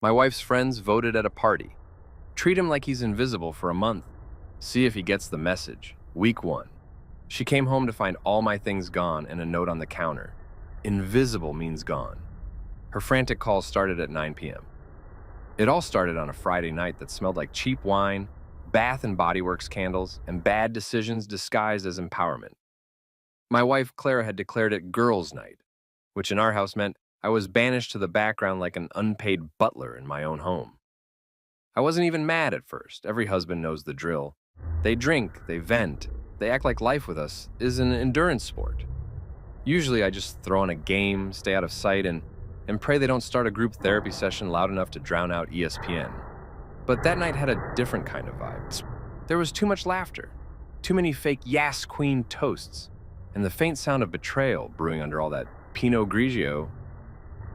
My wife's friends voted at a party. Treat him like he's invisible for a month. See if he gets the message. Week 1. She came home to find all my things gone and a note on the counter. Invisible means gone. Her frantic calls started at 9 p.m. It all started on a Friday night that smelled like cheap wine, Bath and Body Works candles, and bad decisions disguised as empowerment. My wife, Clara, had declared it girls' night, which in our house meant I was banished to the background like an unpaid butler in my own home. I wasn't even mad at first. Every husband knows the drill. They drink, they vent, they act like life with us is an endurance sport. Usually I just throw on a game, stay out of sight, and pray they don't start a group therapy session loud enough to drown out ESPN. But that night had a different kind of vibe. There was too much laughter, too many fake Yas Queen toasts, and the faint sound of betrayal brewing under all that Pinot Grigio.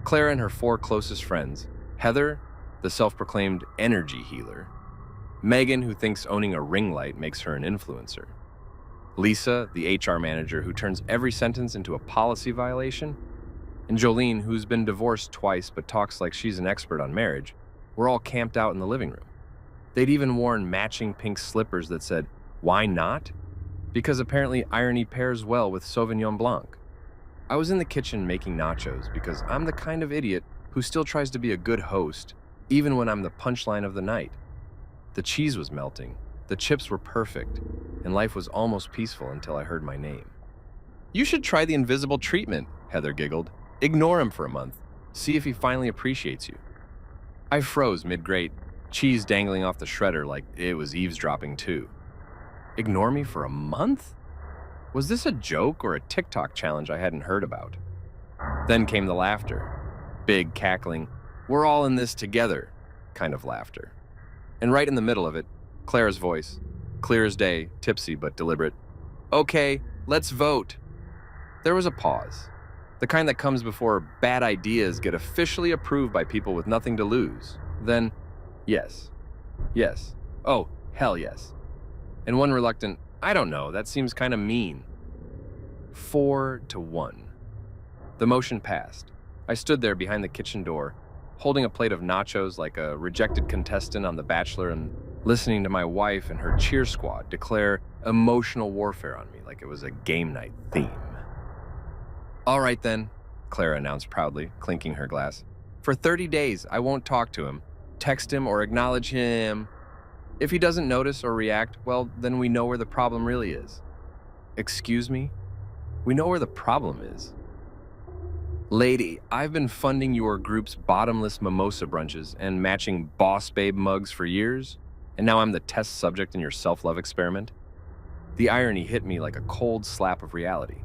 Clara and her 4 closest friends, Heather, the self-proclaimed energy healer, Megan, who thinks owning a ring light makes her an influencer, Lisa, the HR manager who turns every sentence into a policy violation, and Jolene, who's been divorced twice but talks like she's an expert on marriage, were all camped out in the living room. They'd even worn matching pink slippers that said, "Why not?" Because apparently irony pairs well with Sauvignon Blanc. I was in the kitchen making nachos because I'm the kind of idiot who still tries to be a good host, even when I'm the punchline of the night. The cheese was melting, the chips were perfect, and life was almost peaceful until I heard my name. "You should try the invisible treatment," Heather giggled. "Ignore him for a month. See if he finally appreciates you." I froze mid-grate, cheese dangling off the shredder like it was eavesdropping too. Ignore me for a month? Was this a joke or a TikTok challenge I hadn't heard about? Then came the laughter. Big, cackling, "We're all in this together" kind of laughter. And right in the middle of it, Clara's voice, clear as day, tipsy but deliberate. "Okay, let's vote." There was a pause. The kind that comes before bad ideas get officially approved by people with nothing to lose. Then, yes. Yes. Oh, hell yes. And one reluctant, "I don't know, that seems kind of mean." 4-1. The motion passed. I stood there behind the kitchen door, holding a plate of nachos like a rejected contestant on The Bachelor and listening to my wife and her cheer squad declare emotional warfare on me like it was a game night theme. "All right then," Clara announced proudly, clinking her glass. "For 30 days, I won't talk to him, text him, or acknowledge him. If he doesn't notice or react, well, then we know where the problem really is." Excuse me? We know where the problem is. "Lady, I've been funding your group's bottomless mimosa brunches and matching Boss Babe mugs for years, and now I'm the test subject in your self-love experiment?" The irony hit me like a cold slap of reality.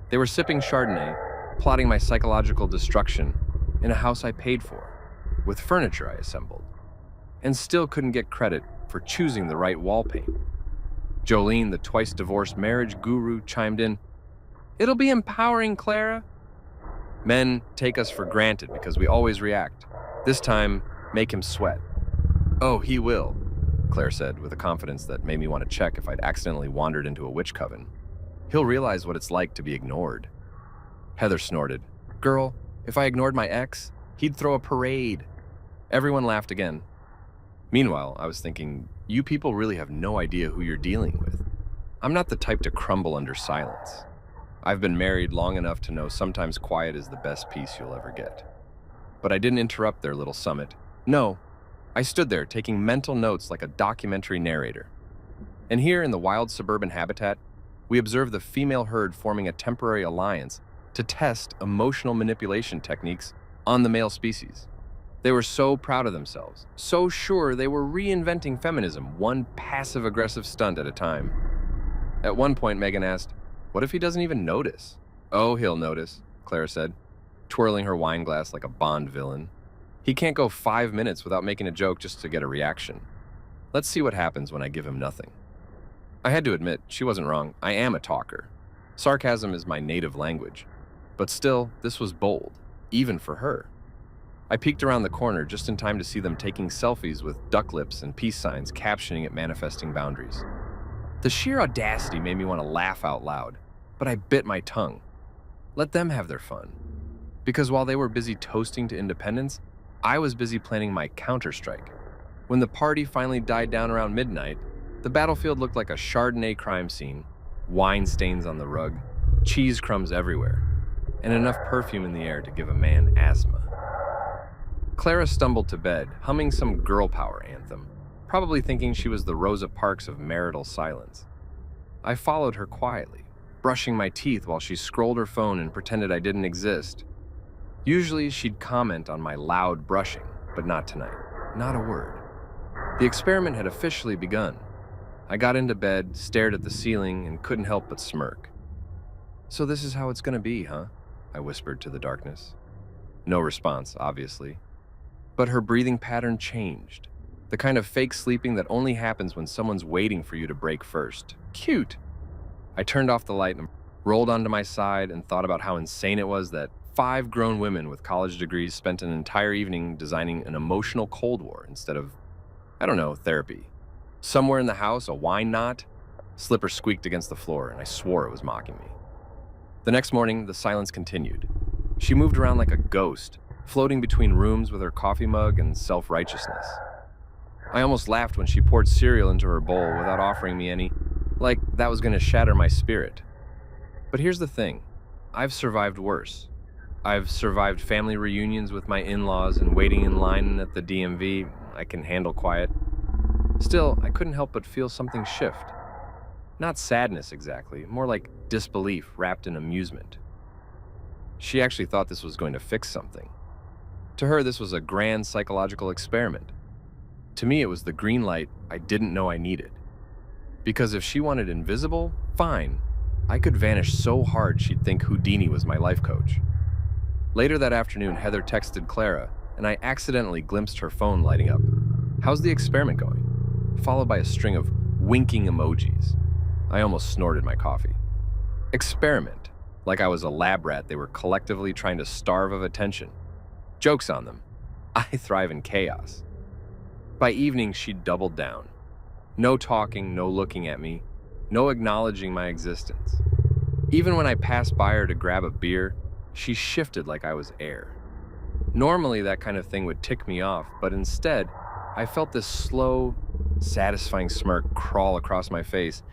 They were sipping Chardonnay, plotting my psychological destruction in a house I paid for, with furniture I assembled, and still couldn't get credit for choosing the right wall paint. Jolene, the twice-divorced marriage guru, chimed in, "It'll be empowering, Clara." Men take us for granted because we always react. This time, make him sweat. "Oh, he will," Claire said with a confidence that made me want to check if I'd accidentally wandered into a witch coven. "He'll realize what it's like to be ignored." Heather snorted. "Girl, if I ignored my ex, he'd throw a parade." Everyone laughed again. Meanwhile, I was thinking, you people really have no idea who you're dealing with. I'm not the type to crumble under silence. I've been married long enough to know sometimes quiet is the best peace you'll ever get. But I didn't interrupt their little summit. No, I stood there taking mental notes like a documentary narrator. And here in the wild suburban habitat, we observed the female herd forming a temporary alliance to test emotional manipulation techniques on the male species. They were so proud of themselves, so sure they were reinventing feminism, one passive-aggressive stunt at a time. At one point, Megan asked, "What if he doesn't even notice?" "Oh, he'll notice," Clara said, twirling her wine glass like a Bond villain. "He can't go 5 minutes without making a joke just to get a reaction. Let's see what happens when I give him nothing." I had to admit, she wasn't wrong. I am a talker. Sarcasm is my native language. But still, this was bold, even for her. I peeked around the corner just in time to see them taking selfies with duck lips and peace signs captioning it manifesting boundaries. The sheer audacity made me want to laugh out loud, but I bit my tongue. Let them have their fun. Because while they were busy toasting to independence, I was busy planning my counterstrike. When the party finally died down around midnight, the battlefield looked like a Chardonnay crime scene, wine stains on the rug, cheese crumbs everywhere, and enough perfume in the air to give a man asthma. Clara stumbled to bed, humming some girl power anthem, probably thinking she was the Rosa Parks of marital silence. I followed her quietly, brushing my teeth while she scrolled her phone and pretended I didn't exist. Usually she'd comment on my loud brushing, but not tonight. Not a word. The experiment had officially begun. I got into bed, stared at the ceiling, and couldn't help but smirk. "So this is how it's gonna be, huh?" I whispered to the darkness. No response, obviously. But her breathing pattern changed. The kind of fake sleeping that only happens when someone's waiting for you to break first. Cute! I turned off the light and rolled onto my side and thought about how insane it was that 5 grown women with college degrees spent an entire evening designing an emotional Cold War instead of, I don't know, therapy. Somewhere in the house, a wine knot. Slipper squeaked against the floor, and I swore it was mocking me. The next morning, the silence continued. She moved around like a ghost, floating between rooms with her coffee mug and self-righteousness. I almost laughed when she poured cereal into her bowl without offering me any, like that was going to shatter my spirit. But here's the thing. I've survived worse. I've survived family reunions with my in-laws and waiting in line at the DMV. I can handle quiet. Still, I couldn't help but feel something shift. Not sadness exactly, more like disbelief wrapped in amusement. She actually thought this was going to fix something. To her, this was a grand psychological experiment. To me, it was the green light I didn't know I needed. Because if she wanted invisible, fine. I could vanish so hard she'd think Houdini was my life coach. Later that afternoon, Heather texted Clara, and I accidentally glimpsed her phone lighting up. "How's the experiment going?" Followed by a string of winking emojis. I almost snorted my coffee. Experiment. Like I was a lab rat they were collectively trying to starve of attention. Joke's on them. I thrive in chaos. By evening, she doubled down. No talking, no looking at me, no acknowledging my existence. Even when I passed by her to grab a beer, she shifted like I was air. Normally, that kind of thing would tick me off, but instead, I felt this slow, satisfying smirk crawl across my face.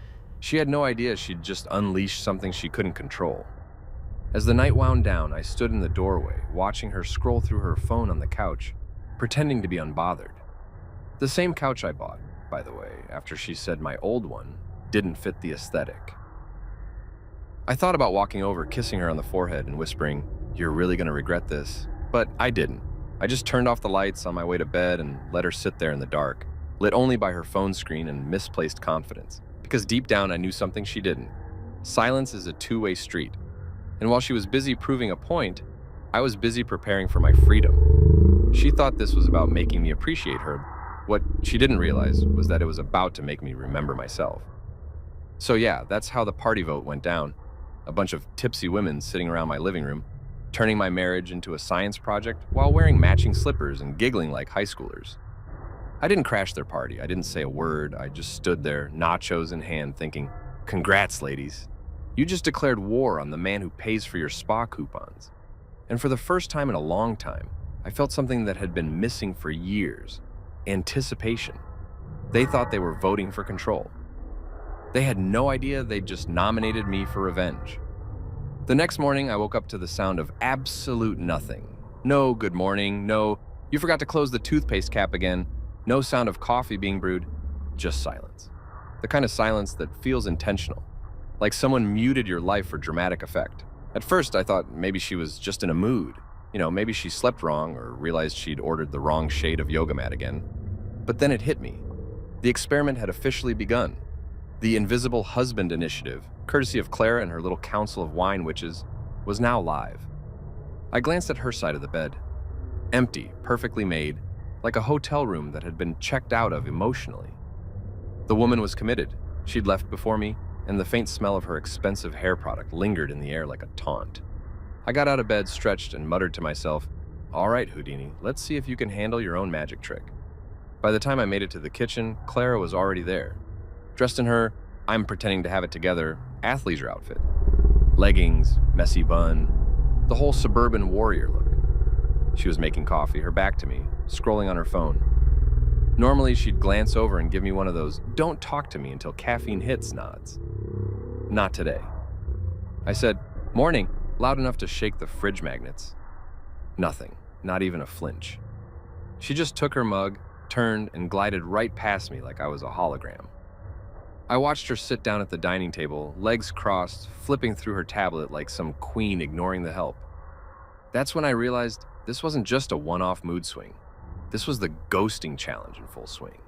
She had no idea she'd just unleashed something she couldn't control. As the night wound down, I stood in the doorway, watching her scroll through her phone on the couch, pretending to be unbothered. The same couch I bought, by the way, after she said my old one didn't fit the aesthetic. I thought about walking over, kissing her on the forehead and whispering, "You're really gonna regret this," but I didn't. I just turned off the lights on my way to bed and let her sit there in the dark, lit only by her phone screen and misplaced confidence. Because deep down I knew something she didn't. Silence is a two-way street. And while she was busy proving a point, I was busy preparing for my freedom. She thought this was about making me appreciate her. What she didn't realize was that it was about to make me remember myself. So yeah, that's how the party vote went down. A bunch of tipsy women sitting around my living room, turning my marriage into a science project while wearing matching slippers and giggling like high schoolers. I didn't crash their party. I didn't say a word. I just stood there, nachos in hand, thinking, "Congrats, ladies. You just declared war on the man who pays for your spa coupons." And for the first time in a long time, I felt something that had been missing for years. Anticipation. They thought they were voting for control. They had no idea they'd just nominated me for revenge. The next morning, I woke up to the sound of absolute nothing. No good morning, no, "You forgot to close the toothpaste cap again," no sound of coffee being brewed, just silence. The kind of silence that feels intentional, like someone muted your life for dramatic effect. At first, I thought maybe she was just in a mood. Maybe she slept wrong or realized she'd ordered the wrong shade of yoga mat again. But then it hit me. The experiment had officially begun. The Invisible Husband Initiative, courtesy of Clara and her little council of wine witches, was now live. I glanced at her side of the bed. Empty, perfectly made, like a hotel room that had been checked out of emotionally. The woman was committed. She'd left before me, and the faint smell of her expensive hair product lingered in the air like a taunt. I got out of bed, stretched, and muttered to myself, "All right, Houdini, let's see if you can handle your own magic trick." By the time I made it to the kitchen, Clara was already there, dressed in her "I'm pretending to have it together" athleisure outfit. Leggings, messy bun, the whole suburban warrior look. She was making coffee, her back to me, scrolling on her phone. Normally, she'd glance over and give me one of those "don't talk to me until caffeine hits" nods. Not today. I said, "Morning," loud enough to shake the fridge magnets. Nothing, not even a flinch. She just took her mug, turned, and glided right past me like I was a hologram. I watched her sit down at the dining table, legs crossed, flipping through her tablet like some queen ignoring the help. That's when I realized this wasn't just a one-off mood swing. This was the ghosting challenge in full swing.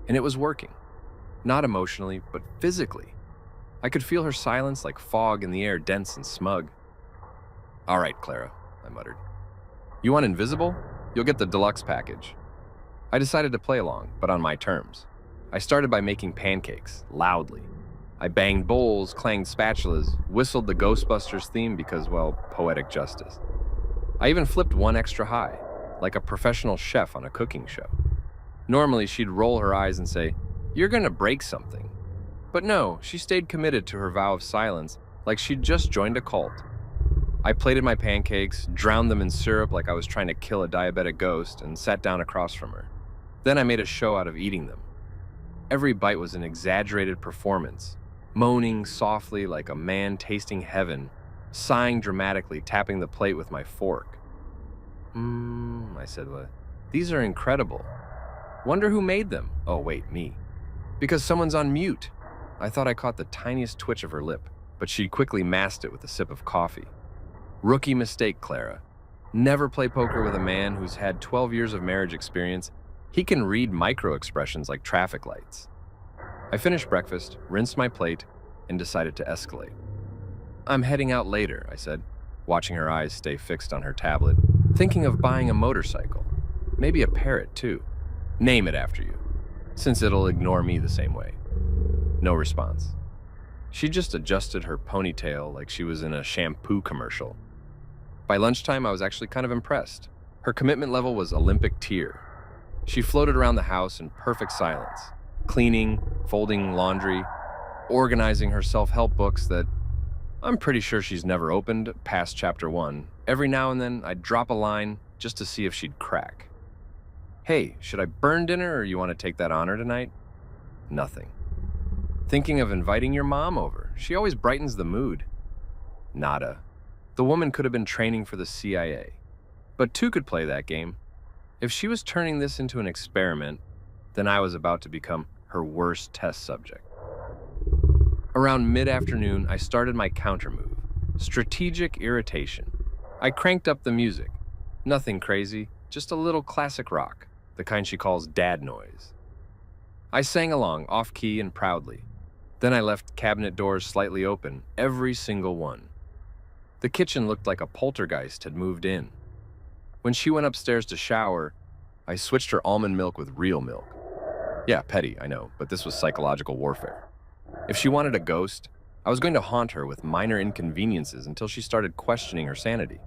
And it was working. Not emotionally, but physically. I could feel her silence like fog in the air, dense and smug. "All right, Clara," I muttered. "You want invisible? You'll get the deluxe package." I decided to play along, but on my terms. I started by making pancakes, loudly. I banged bowls, clanged spatulas, whistled the Ghostbusters theme because, well, poetic justice. I even flipped one extra high, like a professional chef on a cooking show. Normally, she'd roll her eyes and say, "You're gonna break something." But no, she stayed committed to her vow of silence, like she'd just joined a cult. I plated my pancakes, drowned them in syrup like I was trying to kill a diabetic ghost, and sat down across from her. Then I made a show out of eating them. Every bite was an exaggerated performance, moaning softly like a man tasting heaven, sighing dramatically, tapping the plate with my fork. I said, "Well, these are incredible. Wonder who made them." Oh, wait, me. "Because someone's on mute." I thought I caught the tiniest twitch of her lip, but she quickly masked it with a sip of coffee. "Rookie mistake, Clara. Never play poker with a man who's had 12 years of marriage experience. He can read micro-expressions like traffic lights." I finished breakfast, rinsed my plate, and decided to escalate. "I'm heading out later," I said, watching her eyes stay fixed on her tablet. "Thinking of buying a motorcycle. Maybe a Parrot, too. Name it after you, since it'll ignore me the same way." No response. She just adjusted her ponytail like she was in a shampoo commercial. By lunchtime, I was actually kind of impressed. Her commitment level was Olympic tier. She floated around the house in perfect silence, cleaning, folding laundry, organizing her self-help books that I'm pretty sure she's never opened past chapter 1. Every now and then, I'd drop a line just to see if she'd crack. "Hey, should I burn dinner or you want to take that honor tonight?" Nothing. "Thinking of inviting your mom over. She always brightens the mood." Nada. The woman could have been training for the CIA. But two could play that game. If she was turning this into an experiment, then I was about to become her worst test subject. Around mid-afternoon, I started my countermove, strategic irritation. I cranked up the music. Nothing crazy, just a little classic rock, the kind she calls dad noise. I sang along, off-key and proudly. Then I left cabinet doors slightly open, every single one. The kitchen looked like a poltergeist had moved in. When she went upstairs to shower, I switched her almond milk with real milk. Yeah, petty, I know, but this was psychological warfare. If she wanted a ghost, I was going to haunt her with minor inconveniences until she started questioning her sanity.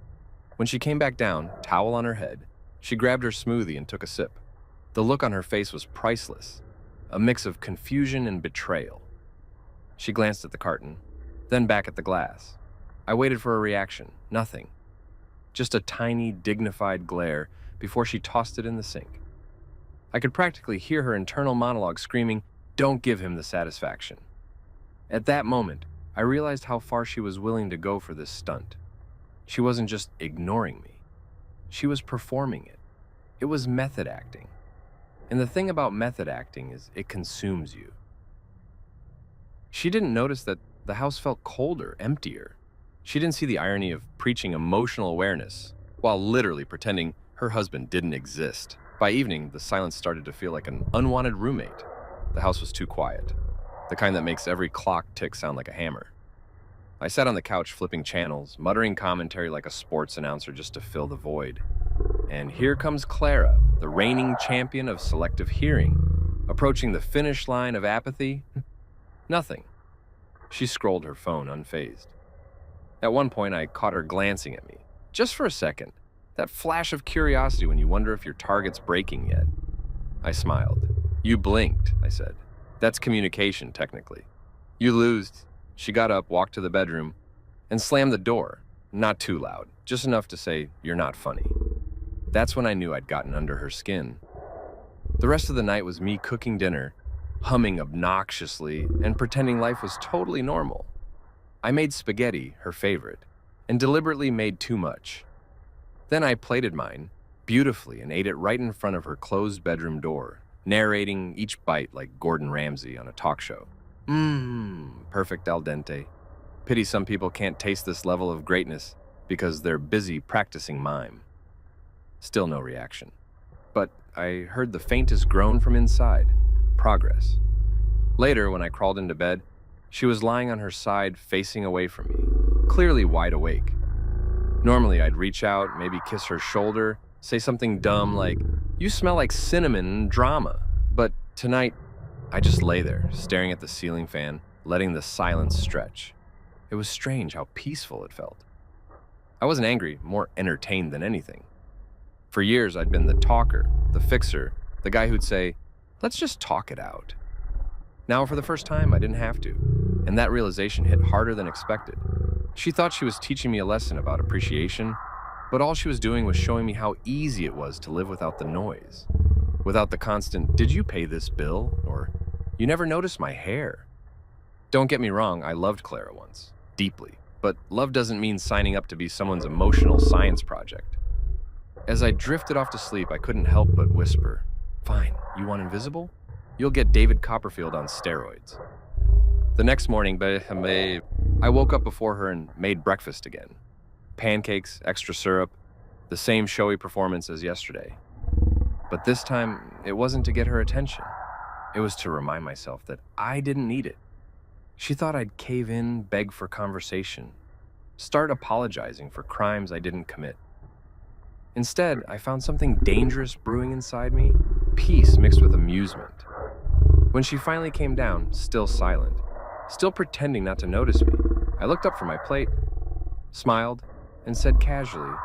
When she came back down, towel on her head, she grabbed her smoothie and took a sip. The look on her face was priceless, a mix of confusion and betrayal. She glanced at the carton, then back at the glass. I waited for a reaction. Nothing. Just a tiny, dignified glare before she tossed it in the sink. I could practically hear her internal monologue screaming, "Don't give him the satisfaction." At that moment, I realized how far she was willing to go for this stunt. She wasn't just ignoring me. She was performing it. It was method acting. And the thing about method acting is it consumes you. She didn't notice that the house felt colder, emptier. She didn't see the irony of preaching emotional awareness while literally pretending her husband didn't exist. By evening, the silence started to feel like an unwanted roommate. The house was too quiet, the kind that makes every clock tick sound like a hammer. I sat on the couch flipping channels, muttering commentary like a sports announcer just to fill the void. And here comes Clara, the reigning champion of selective hearing, approaching the finish line of apathy. Nothing. She scrolled her phone unfazed. At one point, I caught her glancing at me, just for a second, that flash of curiosity when you wonder if your target's breaking yet. I smiled. "You blinked," I said. "That's communication, technically." "You lose." She got up, walked to the bedroom, and slammed the door. Not too loud, just enough to say, "You're not funny." That's when I knew I'd gotten under her skin. The rest of the night was me cooking dinner, humming obnoxiously, and pretending life was totally normal. I made spaghetti, her favorite, and deliberately made too much. Then I plated mine beautifully and ate it right in front of her closed bedroom door, narrating each bite like Gordon Ramsay on a talk show. Perfect al dente. Pity some people can't taste this level of greatness because they're busy practicing mime. Still no reaction. But I heard the faintest groan from inside. Progress. Later, when I crawled into bed, she was lying on her side facing away from me, clearly wide awake. Normally, I'd reach out, maybe kiss her shoulder, say something dumb like, "You smell like cinnamon and drama." But tonight, I just lay there, staring at the ceiling fan, letting the silence stretch. It was strange how peaceful it felt. I wasn't angry, more entertained than anything. For years, I'd been the talker, the fixer, the guy who'd say, "Let's just talk it out." Now, for the first time, I didn't have to, and that realization hit harder than expected. She thought she was teaching me a lesson about appreciation, but all she was doing was showing me how easy it was to live without the noise. Without the constant, "Did you pay this bill?" or "You never noticed my hair." Don't get me wrong, I loved Clara once, deeply, but love doesn't mean signing up to be someone's emotional science project. As I drifted off to sleep, I couldn't help but whisper, "Fine, you want invisible? You'll get David Copperfield on steroids." The next morning, I woke up before her and made breakfast again. Pancakes, extra syrup, the same showy performance as yesterday. But this time, it wasn't to get her attention. It was to remind myself that I didn't need it. She thought I'd cave in, beg for conversation, start apologizing for crimes I didn't commit. Instead, I found something dangerous brewing inside me, peace mixed with amusement. When she finally came down, still silent, still pretending not to notice me, I looked up from my plate, smiled, and said casually,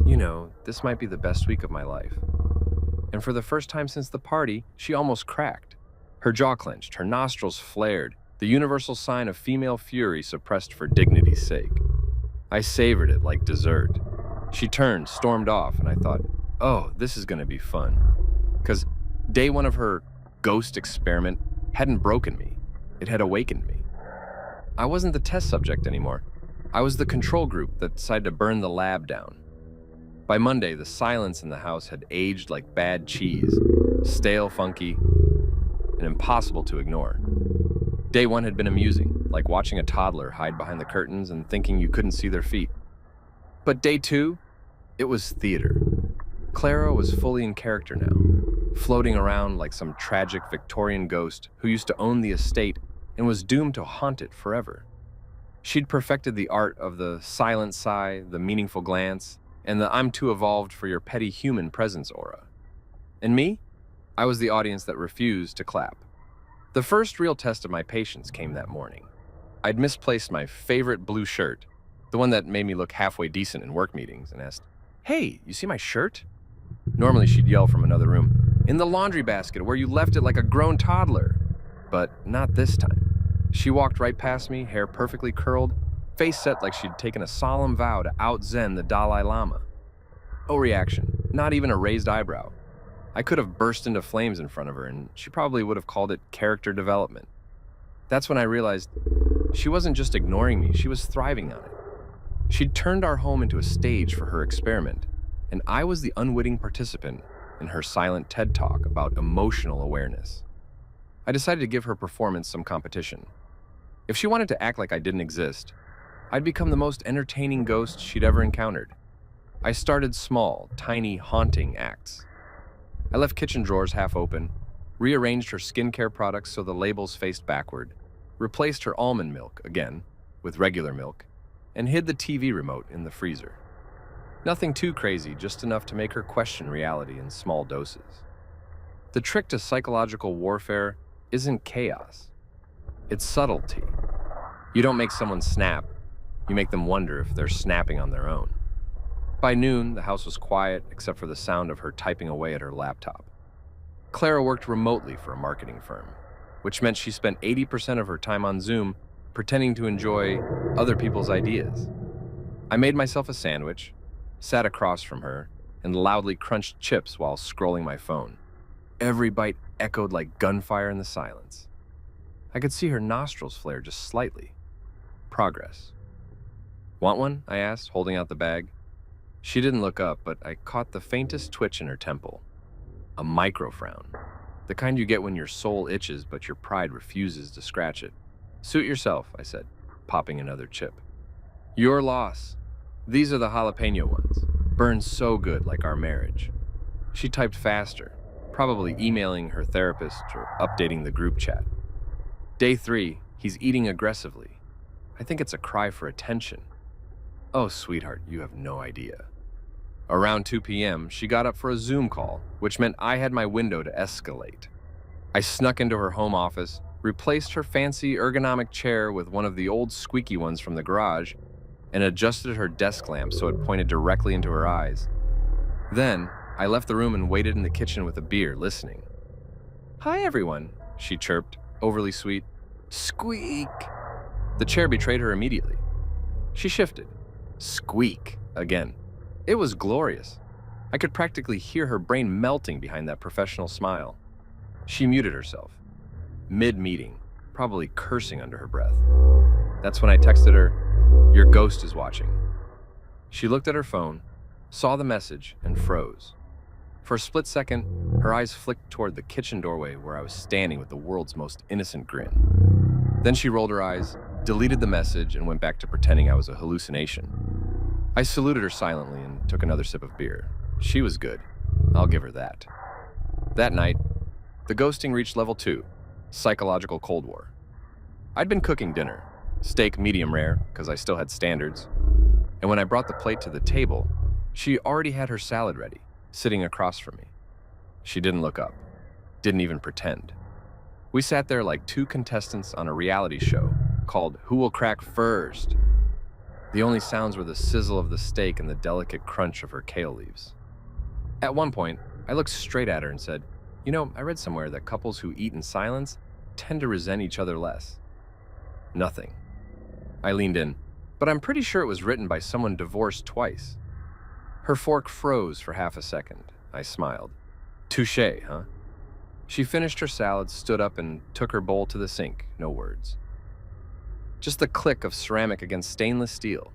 "You know, this might be the best week of my life." And for the first time since the party, she almost cracked. Her jaw clenched, her nostrils flared, the universal sign of female fury suppressed for dignity's sake. I savored it like dessert. She turned, stormed off, and I thought, oh, this is gonna be fun. 'Cause day one of her ghost experiment hadn't broken me. It had awakened me. I wasn't the test subject anymore. I was the control group that decided to burn the lab down. By Monday, the silence in the house had aged like bad cheese, stale, funky, and impossible to ignore. Day one had been amusing, like watching a toddler hide behind the curtains and thinking you couldn't see their feet. But day two, it was theater. Clara was fully in character now, floating around like some tragic Victorian ghost who used to own the estate and was doomed to haunt it forever. She'd perfected the art of the silent sigh, the meaningful glance, and the "I'm too evolved for your petty human presence" aura. And me? I was the audience that refused to clap. The first real test of my patience came that morning. I'd misplaced my favorite blue shirt, the one that made me look halfway decent in work meetings, and asked, "Hey, you see my shirt?" Normally she'd yell from another room, "In the laundry basket where you left it like a grown toddler." But not this time. She walked right past me, hair perfectly curled, face set like she'd taken a solemn vow to out-zen the Dalai Lama. No reaction, not even a raised eyebrow. I could have burst into flames in front of her, and she probably would have called it character development. That's when I realized she wasn't just ignoring me, she was thriving on it. She'd turned our home into a stage for her experiment, and I was the unwitting participant in her silent TED Talk about emotional awareness. I decided to give her performance some competition. If she wanted to act like I didn't exist, I'd become the most entertaining ghost she'd ever encountered. I started small, tiny, haunting acts. I left kitchen drawers half open, rearranged her skincare products so the labels faced backward, replaced her almond milk, again, with regular milk, and hid the TV remote in the freezer. Nothing too crazy, just enough to make her question reality in small doses. The trick to psychological warfare isn't chaos. It's subtlety. You don't make someone snap, you make them wonder if they're snapping on their own. By noon, the house was quiet except for the sound of her typing away at her laptop. Clara worked remotely for a marketing firm, which meant she spent 80% of her time on Zoom pretending to enjoy other people's ideas. I made myself a sandwich, sat across from her, and loudly crunched chips while scrolling my phone. Every bite echoed like gunfire in the silence. I could see her nostrils flare just slightly. Progress. "Want one?" I asked, holding out the bag. She didn't look up, but I caught the faintest twitch in her temple. A micro-frown. The kind you get when your soul itches but your pride refuses to scratch it. "Suit yourself," I said, popping another chip. "Your loss. These are the jalapeno ones. Burn so good, like our marriage." She typed faster, probably emailing her therapist or updating the group chat. Day 3, he's eating aggressively. I think it's a cry for attention. Oh, sweetheart, you have no idea. Around 2 p.m., she got up for a Zoom call, which meant I had my window to escalate. I snuck into her home office, replaced her fancy ergonomic chair with one of the old squeaky ones from the garage, and adjusted her desk lamp so it pointed directly into her eyes. Then, I left the room and waited in the kitchen with a beer, listening. "Hi, everyone," she chirped, overly sweet. Squeak! The chair betrayed her immediately. She shifted. Squeak again. It was glorious. I could practically hear her brain melting behind that professional smile. She muted herself. Mid-meeting, probably cursing under her breath. That's when I texted her, "Your ghost is watching." She looked at her phone, saw the message, and froze. For a split second, her eyes flicked toward the kitchen doorway where I was standing with the world's most innocent grin. Then she rolled her eyes, deleted the message, and went back to pretending I was a hallucination. I saluted her silently and took another sip of beer. She was good. I'll give her that. That night, the ghosting reached level 2, psychological Cold War. I'd been cooking dinner, steak medium rare, because I still had standards. And when I brought the plate to the table, she already had her salad ready, sitting across from me. She didn't look up, didn't even pretend. We sat there like two contestants on a reality show called Who Will Crack First? The only sounds were the sizzle of the steak and the delicate crunch of her kale leaves. At one point, I looked straight at her and said, "You know, I read somewhere that couples who eat in silence tend to resent each other less." Nothing. I leaned in, but I'm pretty sure it was written by someone divorced twice. Her fork froze for half a second. I smiled. Touché, huh? She finished her salad, stood up, and took her bowl to the sink. No words. Just the click of ceramic against stainless steel.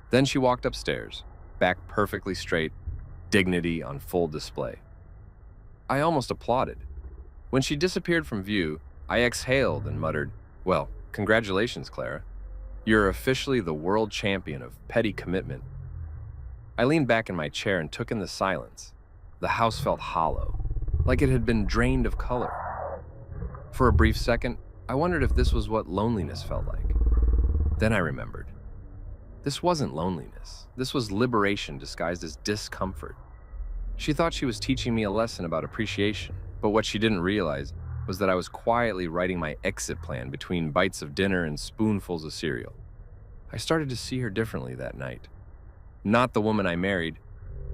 Then she walked upstairs, back perfectly straight, dignity on full display. I almost applauded. When she disappeared from view, I exhaled and muttered, "Well, congratulations, Clara. You're officially the world champion of petty commitment." I leaned back in my chair and took in the silence. The house felt hollow, like it had been drained of color. For a brief second, I wondered if this was what loneliness felt like. Then I remembered. This wasn't loneliness. This was liberation disguised as discomfort. She thought she was teaching me a lesson about appreciation, but what she didn't realize was that I was quietly writing my exit plan between bites of dinner and spoonfuls of cereal. I started to see her differently that night. Not the woman I married,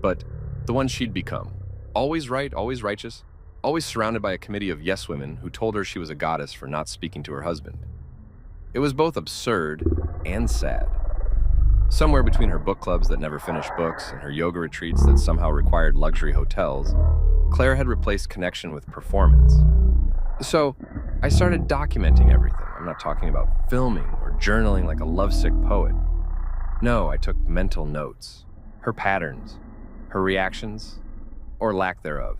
but the one she'd become. Always right, always righteous, always surrounded by a committee of yes women who told her she was a goddess for not speaking to her husband. It was both absurd and sad. Somewhere between her book clubs that never finished books and her yoga retreats that somehow required luxury hotels, Claire had replaced connection with performance. So, I started documenting everything. I'm not talking about filming or journaling like a lovesick poet. No, I took mental notes. Her patterns, her reactions, or lack thereof.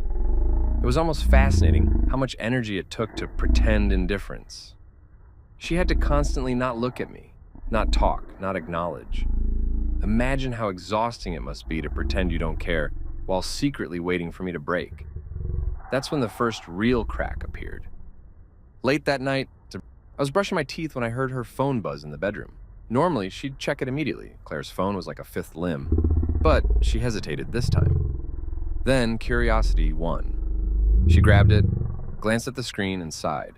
It was almost fascinating how much energy it took to pretend indifference. She had to constantly not look at me, not talk, not acknowledge. Imagine how exhausting it must be to pretend you don't care while secretly waiting for me to break. That's when the first real crack appeared. Late that night, I was brushing my teeth when I heard her phone buzz in the bedroom. Normally, she'd check it immediately. Claire's phone was like a fifth limb. But she hesitated this time. Then curiosity won. She grabbed it, glanced at the screen, and sighed.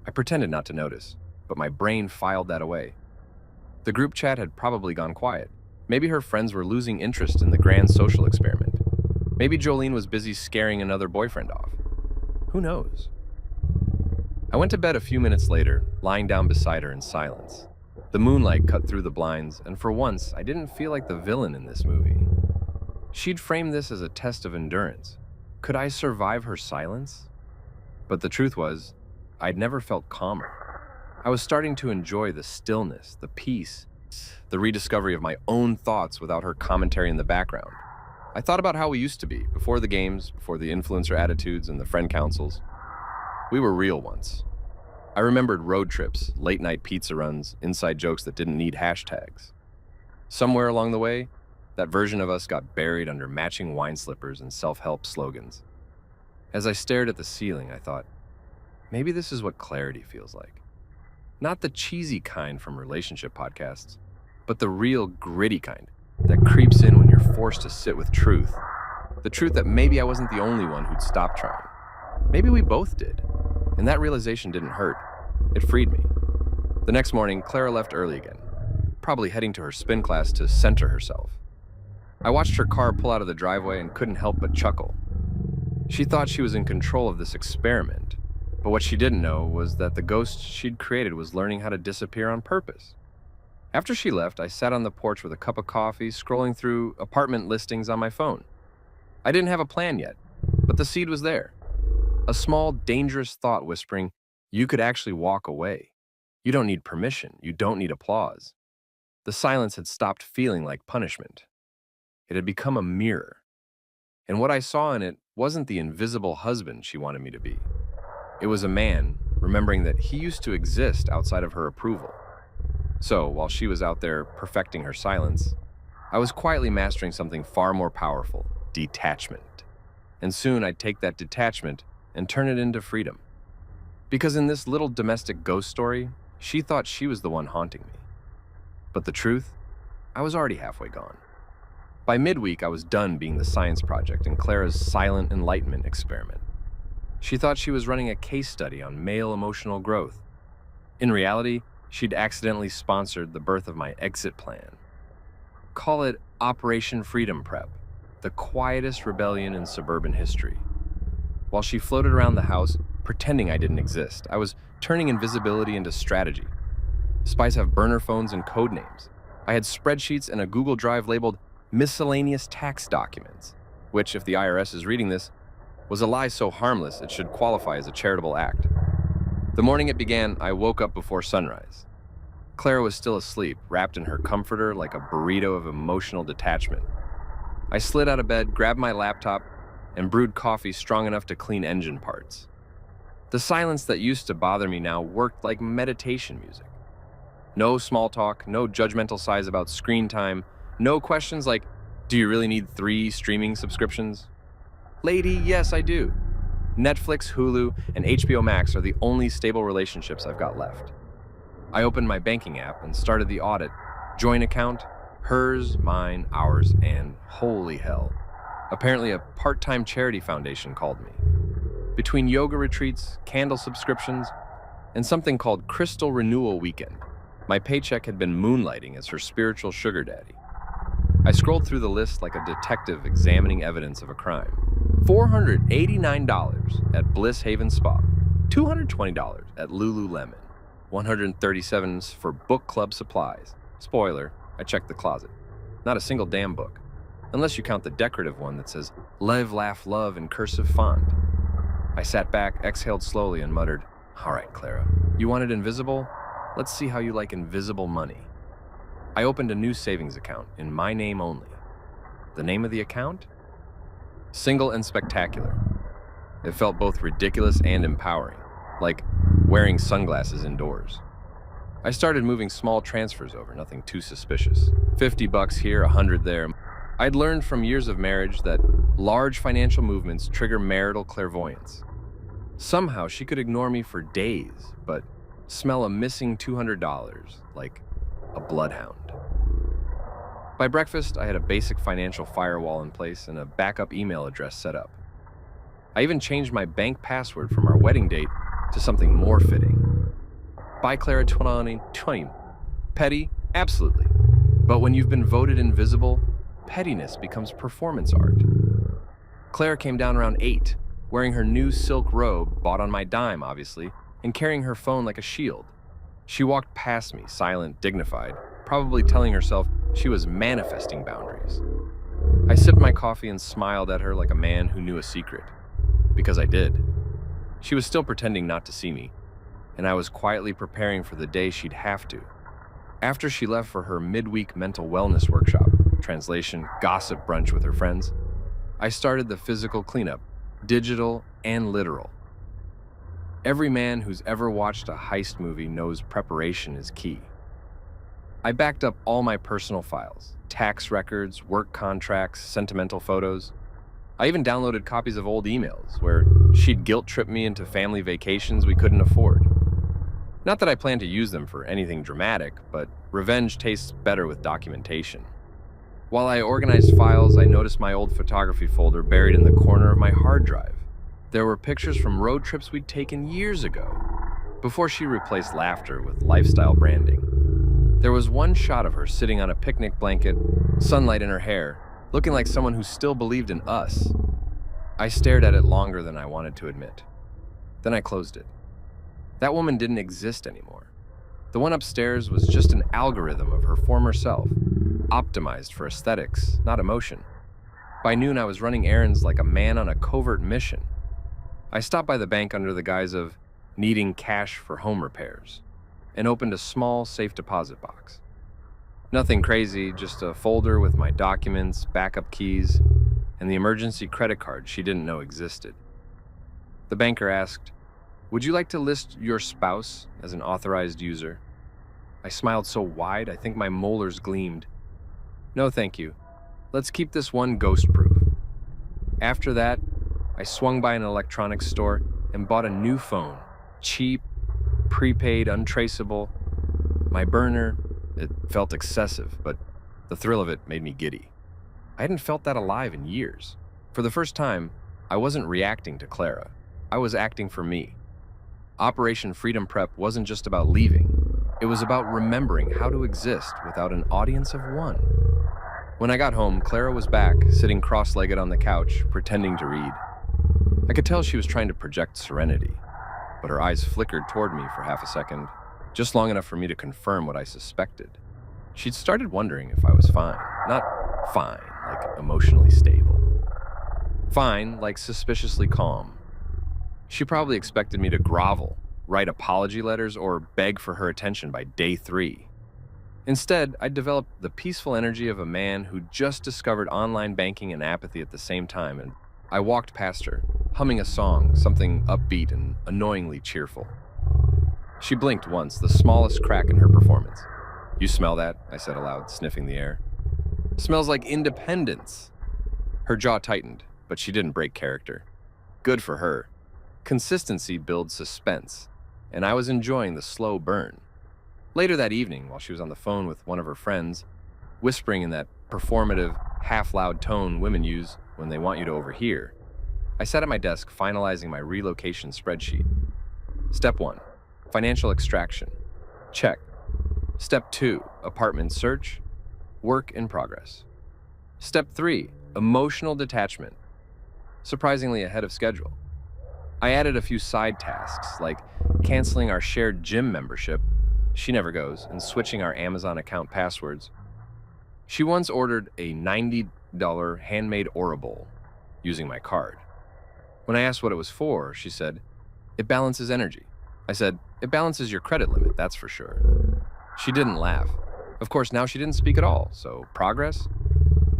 I pretended not to notice, but my brain filed that away. The group chat had probably gone quiet. Maybe her friends were losing interest in the grand social experiment. Maybe Jolene was busy scaring another boyfriend off. Who knows? I went to bed a few minutes later, lying down beside her in silence. The moonlight cut through the blinds, and for once, I didn't feel like the villain in this movie. She'd framed this as a test of endurance. Could I survive her silence? But the truth was, I'd never felt calmer. I was starting to enjoy the stillness, the peace, the rediscovery of my own thoughts without her commentary in the background. I thought about how we used to be, before the games, before the influencer attitudes and the friend councils. We were real once. I remembered road trips, late-night pizza runs, inside jokes that didn't need hashtags. Somewhere along the way, that version of us got buried under matching wine slippers and self-help slogans. As I stared at the ceiling, I thought, maybe this is what clarity feels like. Not the cheesy kind from relationship podcasts, but the real gritty kind that creeps in when you're forced to sit with truth. The truth that maybe I wasn't the only one who'd stopped trying. Maybe we both did. And that realization didn't hurt. It freed me. The next morning, Clara left early again, probably heading to her spin class to center herself. I watched her car pull out of the driveway and couldn't help but chuckle. She thought she was in control of this experiment, but what she didn't know was that the ghost she'd created was learning how to disappear on purpose. After she left, I sat on the porch with a cup of coffee, scrolling through apartment listings on my phone. I didn't have a plan yet, but the seed was there. A small, dangerous thought whispering, you could actually walk away. You don't need permission. You don't need applause. The silence had stopped feeling like punishment. It had become a mirror. And what I saw in it wasn't the invisible husband she wanted me to be. It was a man remembering that he used to exist outside of her approval. So, while she was out there perfecting her silence, I was quietly mastering something far more powerful, detachment. And soon I'd take that detachment and turn it into freedom. Because in this little domestic ghost story, she thought she was the one haunting me. But the truth, I was already halfway gone. By midweek, I was done being the science project in Clara's silent enlightenment experiment. She thought she was running a case study on male emotional growth. In reality, she'd accidentally sponsored the birth of my exit plan. Call it Operation Freedom Prep, the quietest rebellion in suburban history. While she floated around the house, pretending I didn't exist, I was turning invisibility into strategy. Spies have burner phones and code names. I had spreadsheets and a Google Drive labeled miscellaneous tax documents, which, if the IRS is reading this, was a lie so harmless it should qualify as a charitable act. The morning it began, I woke up before sunrise. Clara was still asleep, wrapped in her comforter like a burrito of emotional detachment. I slid out of bed, grabbed my laptop, and brewed coffee strong enough to clean engine parts. The silence that used to bother me now worked like meditation music. No small talk, no judgmental sighs about screen time, no questions like, do you really need 3 streaming subscriptions? Lady, yes, I do. Netflix, Hulu, and HBO Max are the only stable relationships I've got left. I opened my banking app and started the audit. Joint account, hers, mine, ours, and holy hell. Apparently a part-time charity foundation called me. Between yoga retreats, candle subscriptions, and something called Crystal Renewal Weekend, my paycheck had been moonlighting as her spiritual sugar daddy. I scrolled through the list like a detective examining evidence of a crime. $489 at Bliss Haven Spa, $220 at Lululemon, $137 for book club supplies. Spoiler, I checked the closet. Not a single damn book. Unless you count the decorative one that says, Live, Laugh, Love in cursive font. I sat back, exhaled slowly, and muttered, all right, Clara, you want it invisible? Let's see how you like invisible money. I opened a new savings account in my name only. The name of the account? Single and Spectacular. It felt both ridiculous and empowering, like wearing sunglasses indoors. I started moving small transfers over, nothing too suspicious. $50 here, $100 there. I'd learned from years of marriage that large financial movements trigger marital clairvoyance. Somehow she could ignore me for days, but smell a missing $200 like a bloodhound. By breakfast, I had a basic financial firewall in place and a backup email address set up. I even changed my bank password from our wedding date to something more fitting. Bye, Clara 2020. Petty? Absolutely. But when you've been voted invisible, pettiness becomes performance art. Clara came down around 8, wearing her new silk robe, bought on my dime, obviously, and carrying her phone like a shield. She walked past me, silent, dignified, probably telling herself she was manifesting boundaries. I sipped my coffee and smiled at her like a man who knew a secret. Because I did. She was still pretending not to see me, and I was quietly preparing for the day she'd have to. After she left for her midweek mental wellness workshop, translation, gossip brunch with her friends, I started the physical cleanup, digital and literal. Every man who's ever watched a heist movie knows preparation is key. I backed up all my personal files, tax records, work contracts, sentimental photos. I even downloaded copies of old emails where she'd guilt-trip me into family vacations we couldn't afford. Not that I plan to use them for anything dramatic, but revenge tastes better with documentation. While I organized files, I noticed my old photography folder buried in the corner of my hard drive. There were pictures from road trips we'd taken years ago, before she replaced laughter with lifestyle branding. There was one shot of her sitting on a picnic blanket, sunlight in her hair, looking like someone who still believed in us. I stared at it longer than I wanted to admit. Then I closed it. That woman didn't exist anymore. The one upstairs was just an algorithm of her former self, optimized for aesthetics, not emotion. By noon, I was running errands like a man on a covert mission. I stopped by the bank under the guise of needing cash for home repairs and opened a small safe deposit box. Nothing crazy, just a folder with my documents, backup keys, and the emergency credit card she didn't know existed. The banker asked, "Would you like to list your spouse as an authorized user?" I smiled so wide, I think my molars gleamed. "No, thank you. Let's keep this one ghost-proof." After that, I swung by an electronics store and bought a new phone. Cheap, prepaid, untraceable. My burner, it felt excessive, but the thrill of it made me giddy. I hadn't felt that alive in years. For the first time, I wasn't reacting to Clara. I was acting for me. Operation Freedom Prep wasn't just about leaving. It was about remembering how to exist without an audience of one. When I got home, Clara was back, sitting cross-legged on the couch, pretending to read. I could tell she was trying to project serenity, but her eyes flickered toward me for half a second, just long enough for me to confirm what I suspected. She'd started wondering if I was fine. Not fine, like emotionally stable. Fine, like suspiciously calm. She probably expected me to grovel, write apology letters, or beg for her attention by day 3. Instead, I developed the peaceful energy of a man who just discovered online banking and apathy at the same time, and I walked past her, humming a song, something upbeat and annoyingly cheerful. She blinked once, the smallest crack in her performance. "You smell that?" I said aloud, sniffing the air. "Smells like independence." Her jaw tightened, but she didn't break character. Good for her. Consistency builds suspense, and I was enjoying the slow burn. Later that evening, while she was on the phone with one of her friends, whispering in that performative, half-loud tone women use when they want you to overhear, I sat at my desk finalizing my relocation spreadsheet. Step 1, financial extraction. Check. Step 2, apartment search. Work in progress. Step 3, emotional detachment. Surprisingly ahead of schedule. I added a few side tasks, like canceling our shared gym membership, she never goes, and switching our Amazon account passwords. She once ordered a $90 handmade Aura bowl using my card. When I asked what it was for, she said, "It balances energy." I said, "It balances your credit limit, that's for sure." She didn't laugh. Of course, now she didn't speak at all, so progress?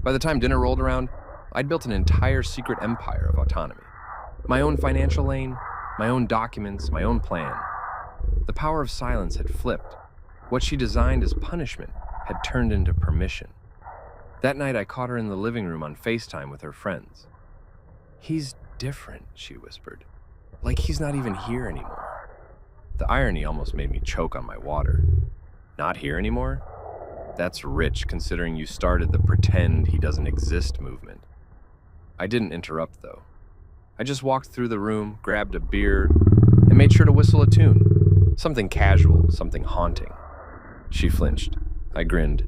By the time dinner rolled around, I'd built an entire secret empire of autonomy. My own financial lane, my own documents, my own plan. The power of silence had flipped. What she designed as punishment had turned into permission. That night, I caught her in the living room on FaceTime with her friends. "He's different," she whispered. "Like he's not even here anymore." The irony almost made me choke on my water. Not here anymore? That's rich, considering you started the pretend he doesn't exist movement. I didn't interrupt, though. I just walked through the room, grabbed a beer, and made sure to whistle a tune. Something casual, something haunting. She flinched. I grinned.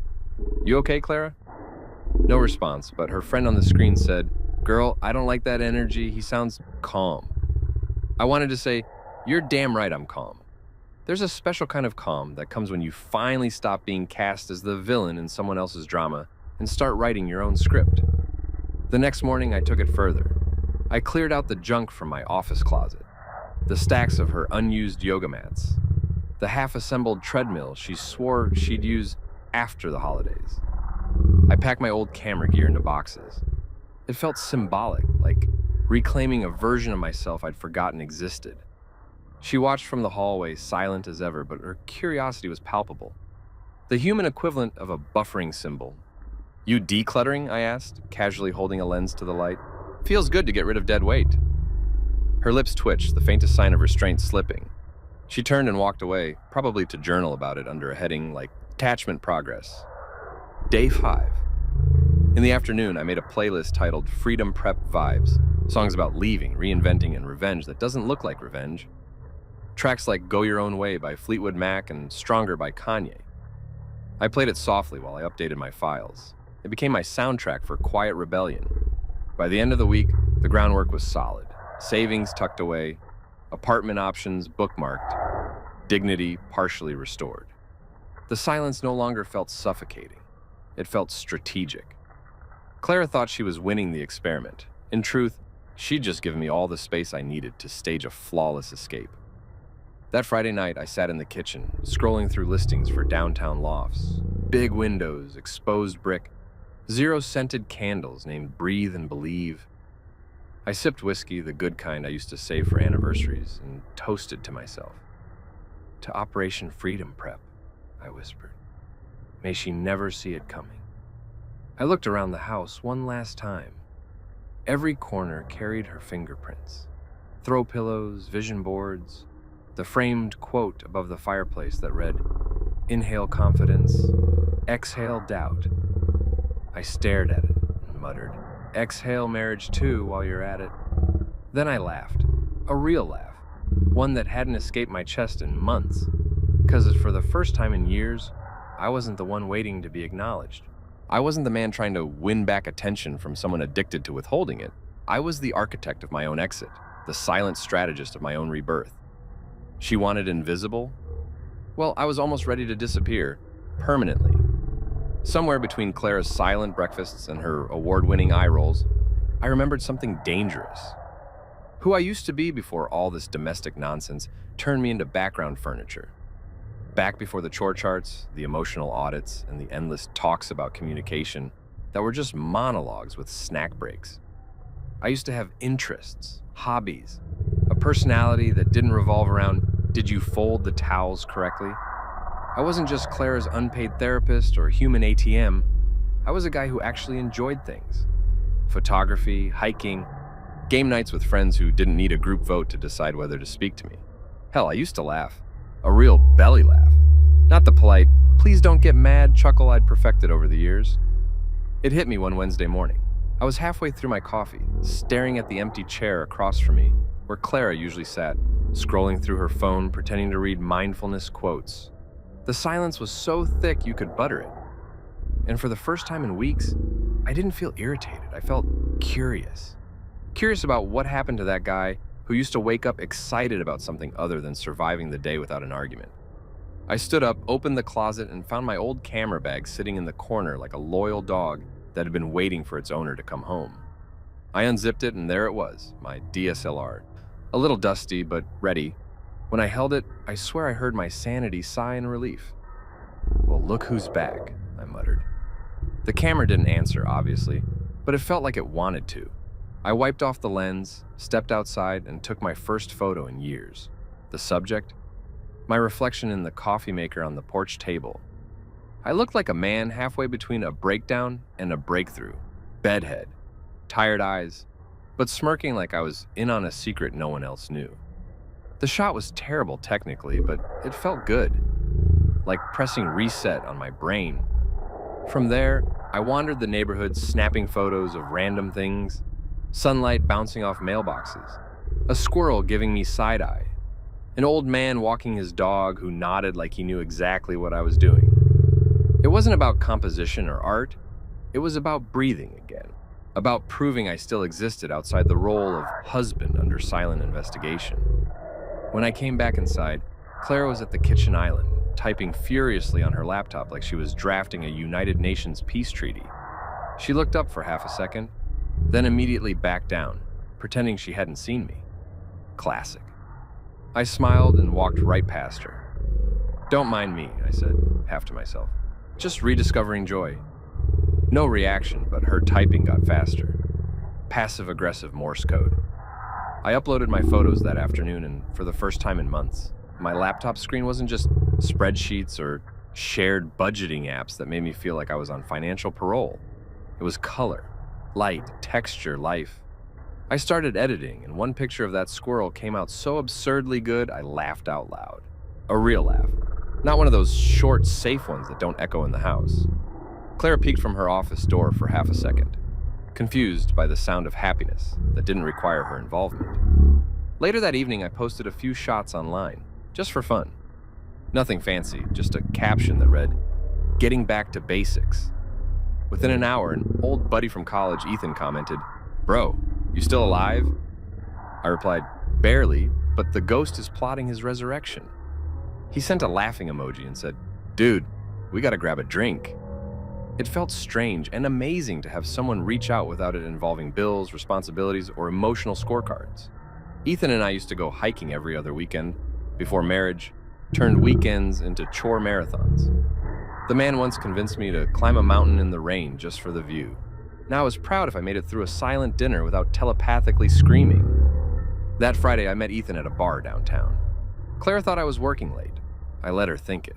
"You okay, Clara?" No response, but her friend on the screen said, "Girl, I don't like that energy. He sounds calm." I wanted to say, "You're damn right I'm calm." There's a special kind of calm that comes when you finally stop being cast as the villain in someone else's drama and start writing your own script. The next morning, I took it further. I cleared out the junk from my office closet, the stacks of her unused yoga mats, the half-assembled treadmill she swore she'd use after the holidays. I packed my old camera gear into boxes. It felt symbolic, like reclaiming a version of myself I'd forgotten existed. She watched from the hallway, silent as ever, but her curiosity was palpable. The human equivalent of a buffering symbol. "You decluttering?" I asked, casually holding a lens to the light. "Feels good to get rid of dead weight." Her lips twitched, the faintest sign of restraint slipping. She turned and walked away, probably to journal about it under a heading like Attachment Progress. Day 5. In the afternoon, I made a playlist titled Freedom Prep Vibes, songs about leaving, reinventing, and revenge that doesn't look like revenge. Tracks like Go Your Own Way by Fleetwood Mac and Stronger by Kanye. I played it softly while I updated my files. It became my soundtrack for quiet rebellion. By the end of the week, the groundwork was solid. Savings tucked away, apartment options bookmarked, dignity partially restored. The silence no longer felt suffocating. It felt strategic. Clara thought she was winning the experiment. In truth, she'd just given me all the space I needed to stage a flawless escape. That Friday night, I sat in the kitchen, scrolling through listings for downtown lofts. Big windows, exposed brick, zero-scented candles named Breathe and Believe. I sipped whiskey, the good kind I used to save for anniversaries, and toasted to myself. "To Operation Freedom Prep," I whispered. "May she never see it coming." I looked around the house one last time. Every corner carried her fingerprints. Throw pillows, vision boards, the framed quote above the fireplace that read, "Inhale confidence, exhale doubt." I stared at it and muttered, "Exhale marriage too while you're at it." Then I laughed, a real laugh, one that hadn't escaped my chest in months, because for the first time in years, I wasn't the one waiting to be acknowledged. I wasn't the man trying to win back attention from someone addicted to withholding it. I was the architect of my own exit, the silent strategist of my own rebirth. She wanted invisible? Well, I was almost ready to disappear, permanently. Somewhere between Clara's silent breakfasts and her award-winning eye rolls, I remembered something dangerous. Who I used to be before all this domestic nonsense turned me into background furniture. Back before the chore charts, the emotional audits, and the endless talks about communication that were just monologues with snack breaks. I used to have interests, hobbies, a personality that didn't revolve around, did you fold the towels correctly? I wasn't just Clara's unpaid therapist or human ATM. I was a guy who actually enjoyed things. Photography, hiking, game nights with friends who didn't need a group vote to decide whether to speak to me. Hell, I used to laugh. A real belly laugh. Not the polite, "please don't get mad" chuckle I'd perfected over the years. It hit me one Wednesday morning. I was halfway through my coffee, staring at the empty chair across from me, where Clara usually sat, scrolling through her phone, pretending to read mindfulness quotes. The silence was so thick you could butter it. And for the first time in weeks, I didn't feel irritated. I felt curious. Curious about what happened to that guy who used to wake up excited about something other than surviving the day without an argument. I stood up, opened the closet, and found my old camera bag sitting in the corner like a loyal dog that had been waiting for its owner to come home. I unzipped it, and there it was, my DSLR. A little dusty, but ready. When I held it, I swear I heard my sanity sigh in relief. "Well, look who's back," I muttered. The camera didn't answer, obviously, but it felt like it wanted to. I wiped off the lens, stepped outside, and took my first photo in years. The subject? My reflection in the coffee maker on the porch table. I looked like a man halfway between a breakdown and a breakthrough. Bedhead, tired eyes, but smirking like I was in on a secret no one else knew. The shot was terrible technically, but it felt good, like pressing reset on my brain. From there, I wandered the neighborhood snapping photos of random things, sunlight bouncing off mailboxes, a squirrel giving me side-eye, an old man walking his dog who nodded like he knew exactly what I was doing. It wasn't about composition or art, it was about breathing again, about proving I still existed outside the role of husband under silent investigation. When I came back inside, Clara was at the kitchen island, typing furiously on her laptop like she was drafting a United Nations peace treaty. She looked up for half a second, then immediately backed down, pretending she hadn't seen me. Classic. I smiled and walked right past her. "Don't mind me," I said, half to myself. "Just rediscovering joy." No reaction, but her typing got faster. Passive-aggressive Morse code. I uploaded my photos that afternoon, and for the first time in months, my laptop screen wasn't just spreadsheets or shared budgeting apps that made me feel like I was on financial parole. It was color, light, texture, life. I started editing, and one picture of that squirrel came out so absurdly good I laughed out loud. A real laugh. Not one of those short, safe ones that don't echo in the house. Claire peeked from her office door for half a second, confused by the sound of happiness that didn't require her involvement. Later that evening, I posted a few shots online, just for fun. Nothing fancy, just a caption that read, "Getting back to basics." Within an hour, an old buddy from college, Ethan, commented, "Bro, you still alive?" I replied, "Barely, but the ghost is plotting his resurrection." He sent a laughing emoji and said, "Dude, we gotta grab a drink." It felt strange and amazing to have someone reach out without it involving bills, responsibilities, or emotional scorecards. Ethan and I used to go hiking every other weekend before marriage turned weekends into chore marathons. The man once convinced me to climb a mountain in the rain just for the view. Now I was proud if I made it through a silent dinner without telepathically screaming. That Friday, I met Ethan at a bar downtown. Claire thought I was working late. I let her think it.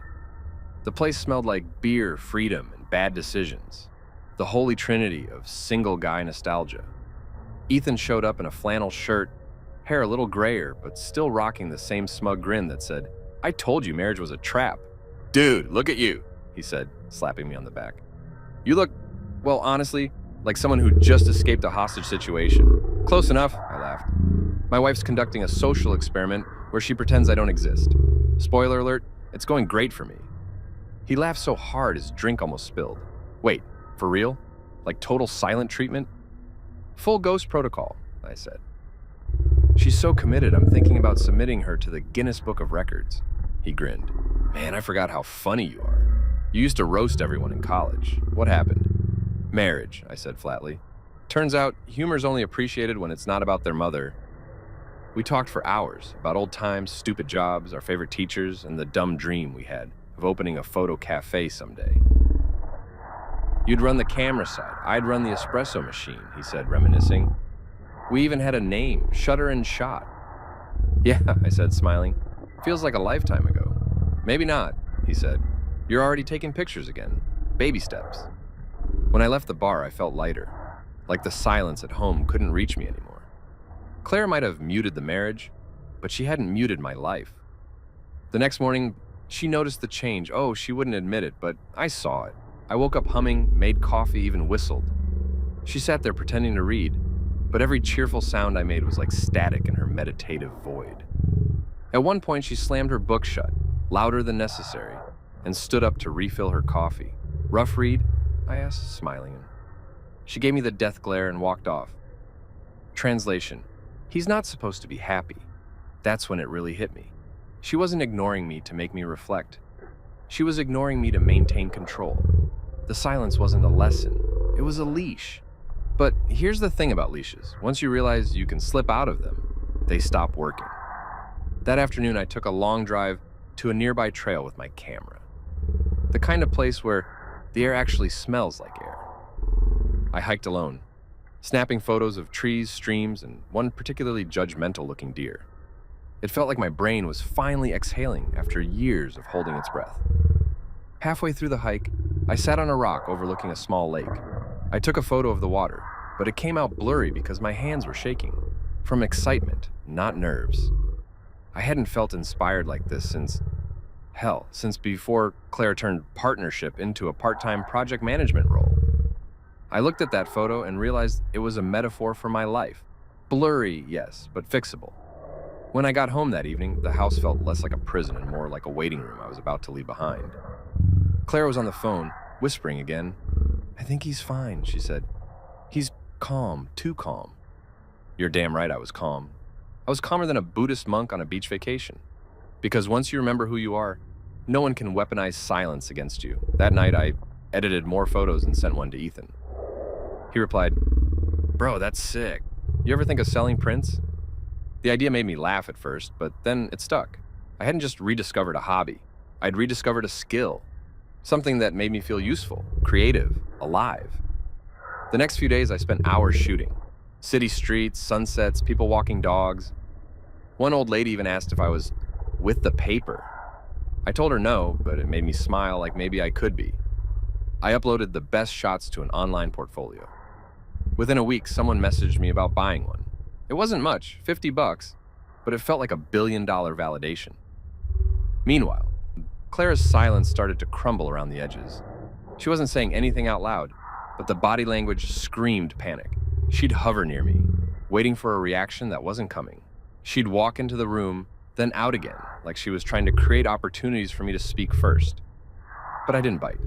The place smelled like beer, freedom, and bad decisions. The holy trinity of single guy nostalgia. Ethan showed up in a flannel shirt, hair a little grayer, but still rocking the same smug grin that said, "I told you marriage was a trap." "Dude, look at you," he said, slapping me on the back. "You look, well, honestly, like someone who just escaped a hostage situation." "Close enough," I laughed. "My wife's conducting a social experiment where she pretends I don't exist. Spoiler alert, it's going great for me." He laughed so hard his drink almost spilled. "Wait, for real? Like total silent treatment?" "Full ghost protocol," I said. "She's so committed, I'm thinking about submitting her to the Guinness Book of Records." He grinned. "Man, I forgot how funny you are. You used to roast everyone in college. What happened?" "Marriage," I said flatly. "Turns out, humor's only appreciated when it's not about their mother." We talked for hours about old times, stupid jobs, our favorite teachers, and the dumb dream we had of opening a photo cafe someday. "You'd run the camera side, I'd run the espresso machine," he said, reminiscing. "We even had a name, Shutter and Shot." "Yeah," I said, smiling. "Feels like a lifetime ago." "Maybe not," he said. "You're already taking pictures again. Baby steps." When I left the bar, I felt lighter, like the silence at home couldn't reach me anymore. Claire might have muted the marriage, but she hadn't muted my life. The next morning, she noticed the change. Oh, she wouldn't admit it, but I saw it. I woke up humming, made coffee, even whistled. She sat there pretending to read, but every cheerful sound I made was like static in her meditative void. At one point, she slammed her book shut, louder than necessary, and stood up to refill her coffee. "Rough read?" I asked, smiling. She gave me the death glare and walked off. Translation: he's not supposed to be happy. That's when it really hit me. She wasn't ignoring me to make me reflect. She was ignoring me to maintain control. The silence wasn't a lesson. It was a leash. But here's the thing about leashes. Once you realize you can slip out of them, they stop working. That afternoon, I took a long drive to a nearby trail with my camera. The kind of place where the air actually smells like air. I hiked alone, snapping photos of trees, streams, and one particularly judgmental-looking deer. It felt like my brain was finally exhaling after years of holding its breath. Halfway through the hike, I sat on a rock overlooking a small lake. I took a photo of the water, but it came out blurry because my hands were shaking. From excitement, not nerves. I hadn't felt inspired like this since before Claire turned partnership into a part-time project management role. I looked at that photo and realized it was a metaphor for my life. Blurry, yes, but fixable. When I got home that evening, the house felt less like a prison and more like a waiting room I was about to leave behind. Claire was on the phone, whispering again. "I think he's fine," she said. "He's calm, too calm." You're damn right I was calm. I was calmer than a Buddhist monk on a beach vacation. Because once you remember who you are, no one can weaponize silence against you. That night, I edited more photos and sent one to Ethan. He replied, Bro, that's sick. You ever think of selling prints? The idea made me laugh at first, but then it stuck. I hadn't just rediscovered a hobby. I'd rediscovered a skill, something that made me feel useful, creative, alive. The next few days I spent hours shooting. City streets, sunsets, people walking dogs. One old lady even asked if I was with the paper. I told her no, but it made me smile like maybe I could be. I uploaded the best shots to an online portfolio. Within a week, someone messaged me about buying one. It wasn't much, $50, but it felt like $1 billion validation. Meanwhile, Clara's silence started to crumble around the edges. She wasn't saying anything out loud, but the body language screamed panic. She'd hover near me, waiting for a reaction that wasn't coming. She'd walk into the room, then out again, like she was trying to create opportunities for me to speak first. But I didn't bite.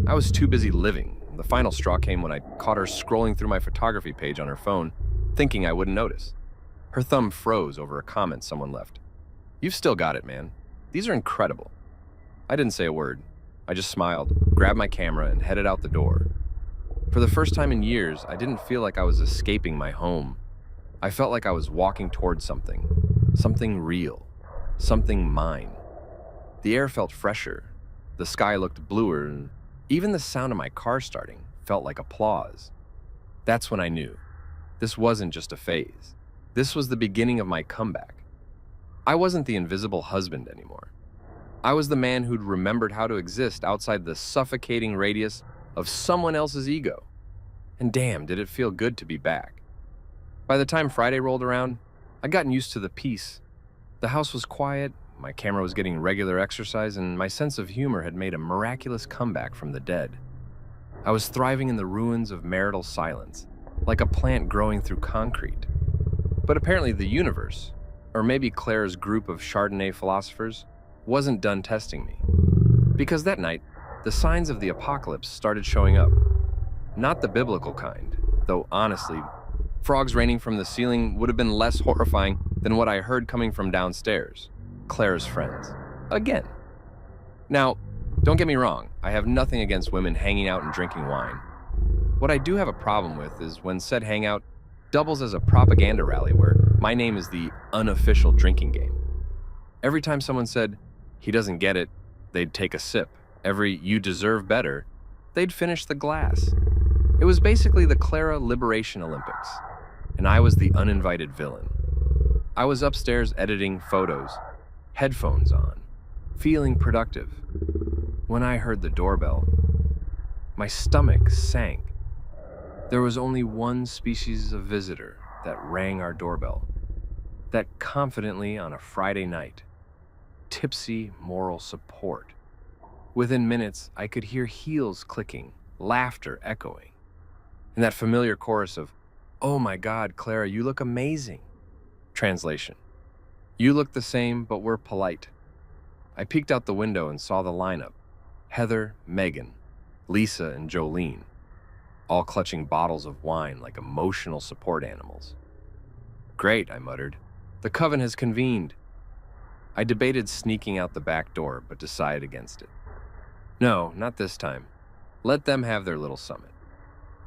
I was too busy living. The final straw came when I caught her scrolling through my photography page on her phone, thinking I wouldn't notice. Her thumb froze over a comment someone left. "You've still got it, man. These are incredible." I didn't say a word. I just smiled, grabbed my camera, and headed out the door. For the first time in years, I didn't feel like I was escaping my home. I felt like I was walking towards something real, something mine. The air felt fresher, the sky looked bluer, and even the sound of my car starting felt like applause. That's when I knew. This wasn't just a phase. This was the beginning of my comeback. I wasn't the invisible husband anymore. I was the man who'd remembered how to exist outside the suffocating radius of someone else's ego. And damn, did it feel good to be back. By the time Friday rolled around, I'd gotten used to the peace. The house was quiet, my camera was getting regular exercise, and my sense of humor had made a miraculous comeback from the dead. I was thriving in the ruins of marital silence, like a plant growing through concrete. But apparently the universe, or maybe Claire's group of Chardonnay philosophers, wasn't done testing me. Because that night, the signs of the apocalypse started showing up. Not the biblical kind, though honestly, frogs raining from the ceiling would have been less horrifying than what I heard coming from downstairs. Claire's friends. Again. Now, don't get me wrong, I have nothing against women hanging out and drinking wine. What I do have a problem with is when said hangout doubles as a propaganda rally where my name is the unofficial drinking game. Every time someone said, "He doesn't get it," they'd take a sip. Every "you deserve better," they'd finish the glass. It was basically the Clara Liberation Olympics, and I was the uninvited villain. I was upstairs editing photos, headphones on, feeling productive. When I heard the doorbell, my stomach sank. There was only one species of visitor that rang our doorbell, that confidently on a Friday night, tipsy moral support. Within minutes, I could hear heels clicking, laughter echoing, and that familiar chorus of, "Oh my God, Clara, you look amazing." Translation: "You look the same, but we're polite." I peeked out the window and saw the lineup: Heather, Megan, Lisa, and Jolene, all clutching bottles of wine like emotional support animals. "Great," I muttered. "The coven has convened." I debated sneaking out the back door, but decided against it. No, not this time. Let them have their little summit.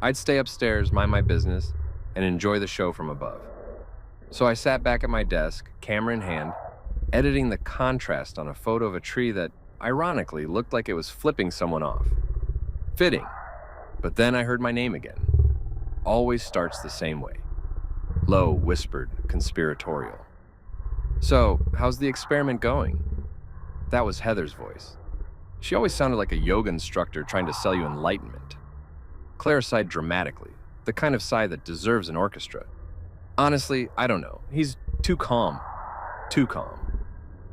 I'd stay upstairs, mind my business, and enjoy the show from above. So I sat back at my desk, camera in hand, editing the contrast on a photo of a tree that, ironically, looked like it was flipping someone off. Fitting. But then I heard my name again. Always starts the same way. Low, whispered, conspiratorial. "So, how's the experiment going?" That was Heather's voice. She always sounded like a yoga instructor trying to sell you enlightenment. Claire sighed dramatically, the kind of sigh that deserves an orchestra. "Honestly, I don't know. He's too calm. Too calm.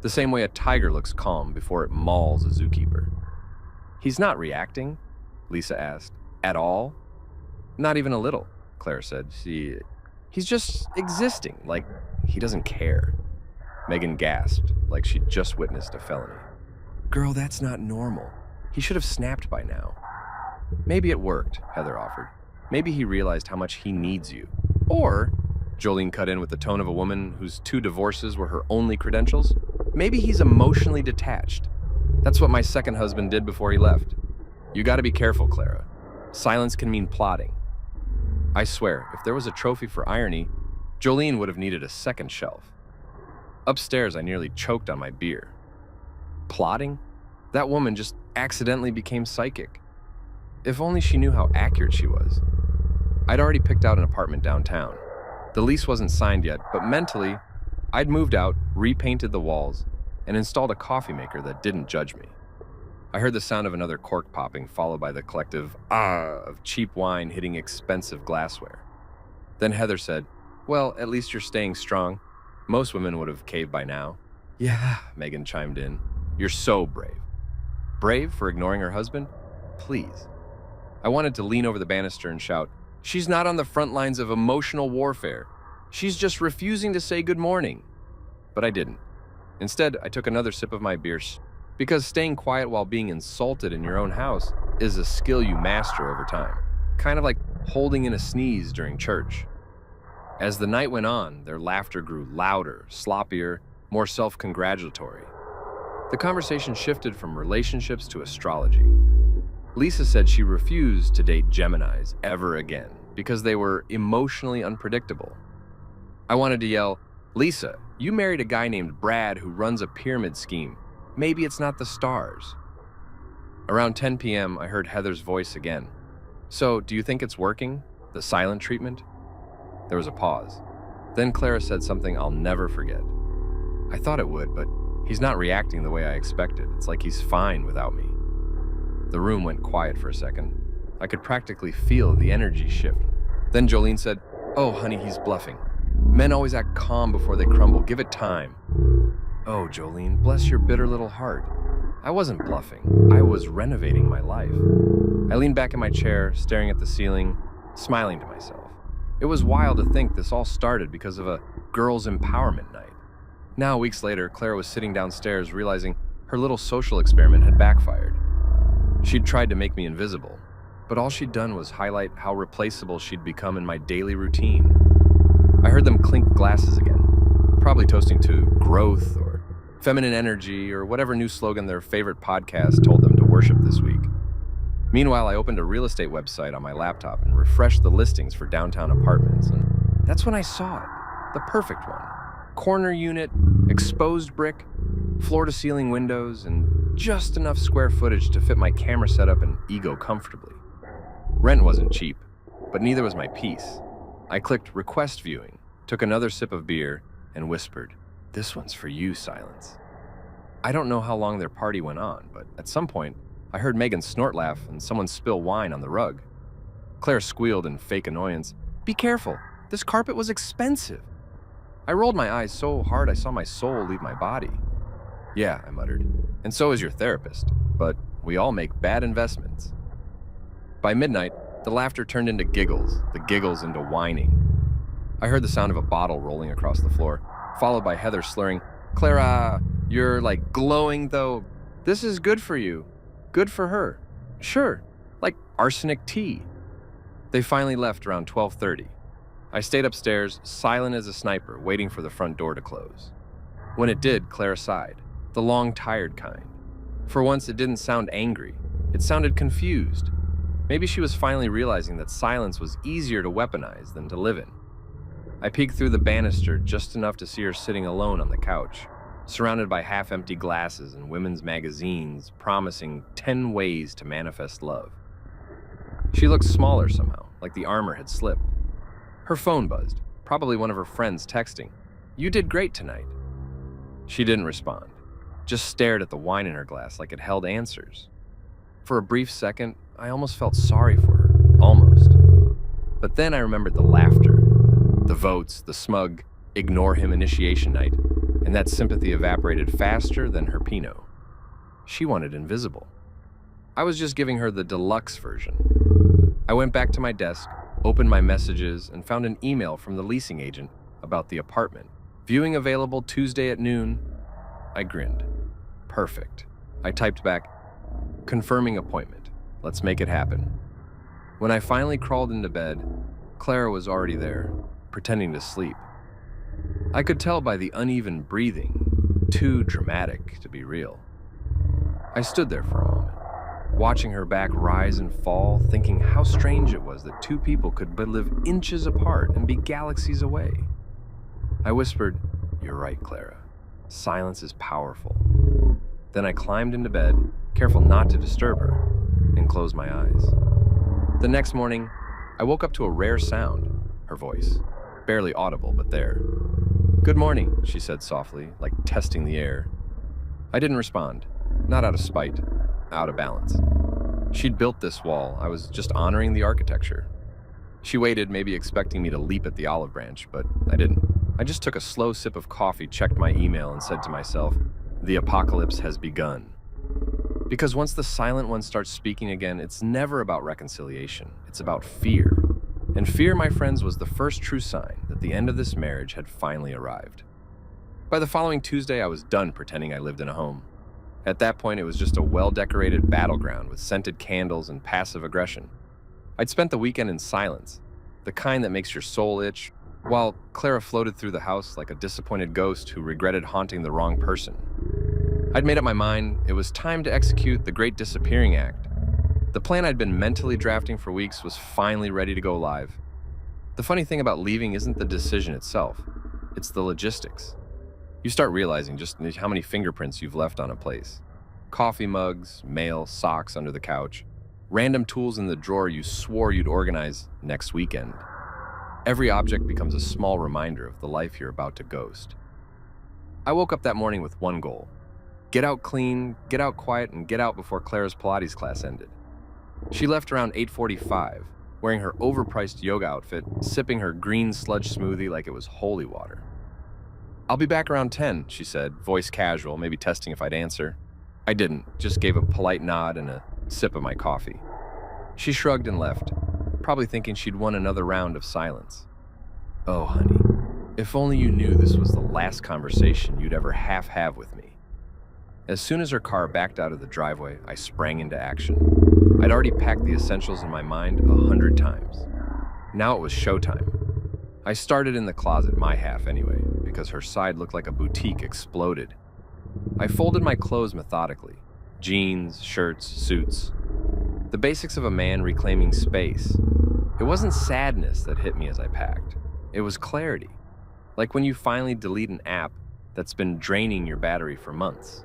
The same way a tiger looks calm before it mauls a zookeeper." "He's not reacting?" Lisa asked. "At all?" "Not even a little," Claire said. He's just existing, like he doesn't care." Megan gasped, like she'd just witnessed a felony. "Girl, that's not normal. He should have snapped by now." "Maybe it worked," Heather offered. "Maybe he realized how much he needs you." Or, Jolene cut in with the tone of a woman whose 2 divorces were her only credentials, "maybe he's emotionally detached. That's what my second husband did before he left. You gotta be careful, Clara. Silence can mean plotting." I swear, if there was a trophy for irony, Jolene would have needed a second shelf. Upstairs, I nearly choked on my beer. Plotting? That woman just accidentally became psychic. If only she knew how accurate she was. I'd already picked out an apartment downtown. The lease wasn't signed yet, but mentally, I'd moved out, repainted the walls, and installed a coffee maker that didn't judge me. I heard the sound of another cork popping, followed by the collective ah of cheap wine hitting expensive glassware. Then Heather said, "Well, at least you're staying strong. Most women would have caved by now." "Yeah," Megan chimed in. "You're so brave." Brave for ignoring her husband? Please. I wanted to lean over the banister and shout, "She's not on the front lines of emotional warfare. She's just refusing to say good morning." But I didn't. Instead, I took another sip of my beer, because staying quiet while being insulted in your own house is a skill you master over time. Kind of like holding in a sneeze during church. As the night went on, their laughter grew louder, sloppier, more self-congratulatory. The conversation shifted from relationships to astrology. Lisa said she refused to date Geminis ever again because they were emotionally unpredictable. I wanted to yell, "Lisa, you married a guy named Brad who runs a pyramid scheme. Maybe it's not the stars." Around 10 p.m., I heard Heather's voice again. "So, do you think it's working? The silent treatment?" There was a pause. Then Clara said something I'll never forget. "I thought it would, but he's not reacting the way I expected. It's like he's fine without me." The room went quiet for a second. I could practically feel the energy shift. Then Jolene said, "Oh, honey, he's bluffing. Men always act calm before they crumble. Give it time." Oh, Jolene, bless your bitter little heart. I wasn't bluffing. I was renovating my life. I leaned back in my chair, staring at the ceiling, smiling to myself. It was wild to think this all started because of a girls' empowerment night. Now, weeks later, Clara was sitting downstairs, realizing her little social experiment had backfired. She'd tried to make me invisible, but all she'd done was highlight how replaceable she'd become in my daily routine. I heard them clink glasses again, probably toasting to growth or feminine energy or whatever new slogan their favorite podcast told them to worship this week. Meanwhile, I opened a real estate website on my laptop and refreshed the listings for downtown apartments, and that's when I saw it, the perfect one. Corner unit, exposed brick, floor-to-ceiling windows, and just enough square footage to fit my camera setup and ego comfortably. Rent wasn't cheap, but neither was my peace. I clicked request viewing, took another sip of beer, and whispered, "This one's for you, Silence." I don't know how long their party went on, but at some point, I heard Megan snort laugh and someone spill wine on the rug. Claire squealed in fake annoyance, "Be careful, this carpet was expensive." I rolled my eyes so hard I saw my soul leave my body. "Yeah," I muttered, "and so is your therapist, but we all make bad investments." By midnight, the laughter turned into giggles, the giggles into whining. I heard the sound of a bottle rolling across the floor, followed by Heather slurring, "Clara, you're like glowing though. This is good for you. Good for her. Sure, like arsenic tea." They finally left around 12:30. I stayed upstairs, silent as a sniper, waiting for the front door to close. When it did, Clara sighed, the long, tired kind. For once, it didn't sound angry. It sounded confused. Maybe she was finally realizing that silence was easier to weaponize than to live in. I peeked through the banister just enough to see her sitting alone on the couch, surrounded by half-empty glasses and women's magazines promising 10 ways to manifest love. She looked smaller somehow, like the armor had slipped. Her phone buzzed, probably one of her friends texting, "You did great tonight." She didn't respond, just stared at the wine in her glass like it held answers. For a brief second, I almost felt sorry for her, almost. But then I remembered the laughter, the votes, the smug, ignore him initiation night, and that sympathy evaporated faster than her Pinot. She wanted invisible. I was just giving her the deluxe version. I went back to my desk, opened my messages, and found an email from the leasing agent about the apartment. Viewing available Tuesday at noon. I grinned. Perfect. I typed back, "Confirming appointment. Let's make it happen." When I finally crawled into bed, Clara was already there, pretending to sleep. I could tell by the uneven breathing, too dramatic to be real. I stood there for a moment, watching her back rise and fall, thinking how strange it was that two people could but live inches apart and be galaxies away. I whispered, "You're right, Clara. Silence is powerful." Then I climbed into bed, careful not to disturb her, and closed my eyes. The next morning, I woke up to a rare sound, her voice, barely audible but there. "Good morning," she said softly, like testing the air. I didn't respond, not out of spite, out of balance. She'd built this wall, I was just honoring the architecture. She waited, maybe expecting me to leap at the olive branch, but I didn't. I just took a slow sip of coffee, checked my email, and said to myself, "The apocalypse has begun." Because once the silent one starts speaking again, it's never about reconciliation, it's about fear. And fear, my friends, was the first true sign that the end of this marriage had finally arrived. By the following Tuesday, I was done pretending I lived in a home. At that point, it was just a well-decorated battleground with scented candles and passive aggression. I'd spent the weekend in silence, the kind that makes your soul itch, while Clara floated through the house like a disappointed ghost who regretted haunting the wrong person. I'd made up my mind it was time to execute the Great Disappearing Act. The plan I'd been mentally drafting for weeks was finally ready to go live. The funny thing about leaving isn't the decision itself, it's the logistics. You start realizing just how many fingerprints you've left on a place. Coffee mugs, mail, socks under the couch, random tools in the drawer you swore you'd organize next weekend. Every object becomes a small reminder of the life you're about to ghost. I woke up that morning with one goal: get out clean, get out quiet, and get out before Clara's Pilates class ended. She left around 8:45, wearing her overpriced yoga outfit, sipping her green sludge smoothie like it was holy water. "I'll be back around 10, she said, voice casual, maybe testing if I'd answer. I didn't, just gave a polite nod and a sip of my coffee. She shrugged and left, probably thinking she'd won another round of silence. Oh, honey, if only you knew this was the last conversation you'd ever have with me. As soon as her car backed out of the driveway, I sprang into action. I'd already packed the essentials in my mind 100 times. Now it was showtime. I started in the closet, my half anyway, because her side looked like a boutique exploded. I folded my clothes methodically. Jeans, shirts, suits. The basics of a man reclaiming space. It wasn't sadness that hit me as I packed. It was clarity. Like when you finally delete an app that's been draining your battery for months.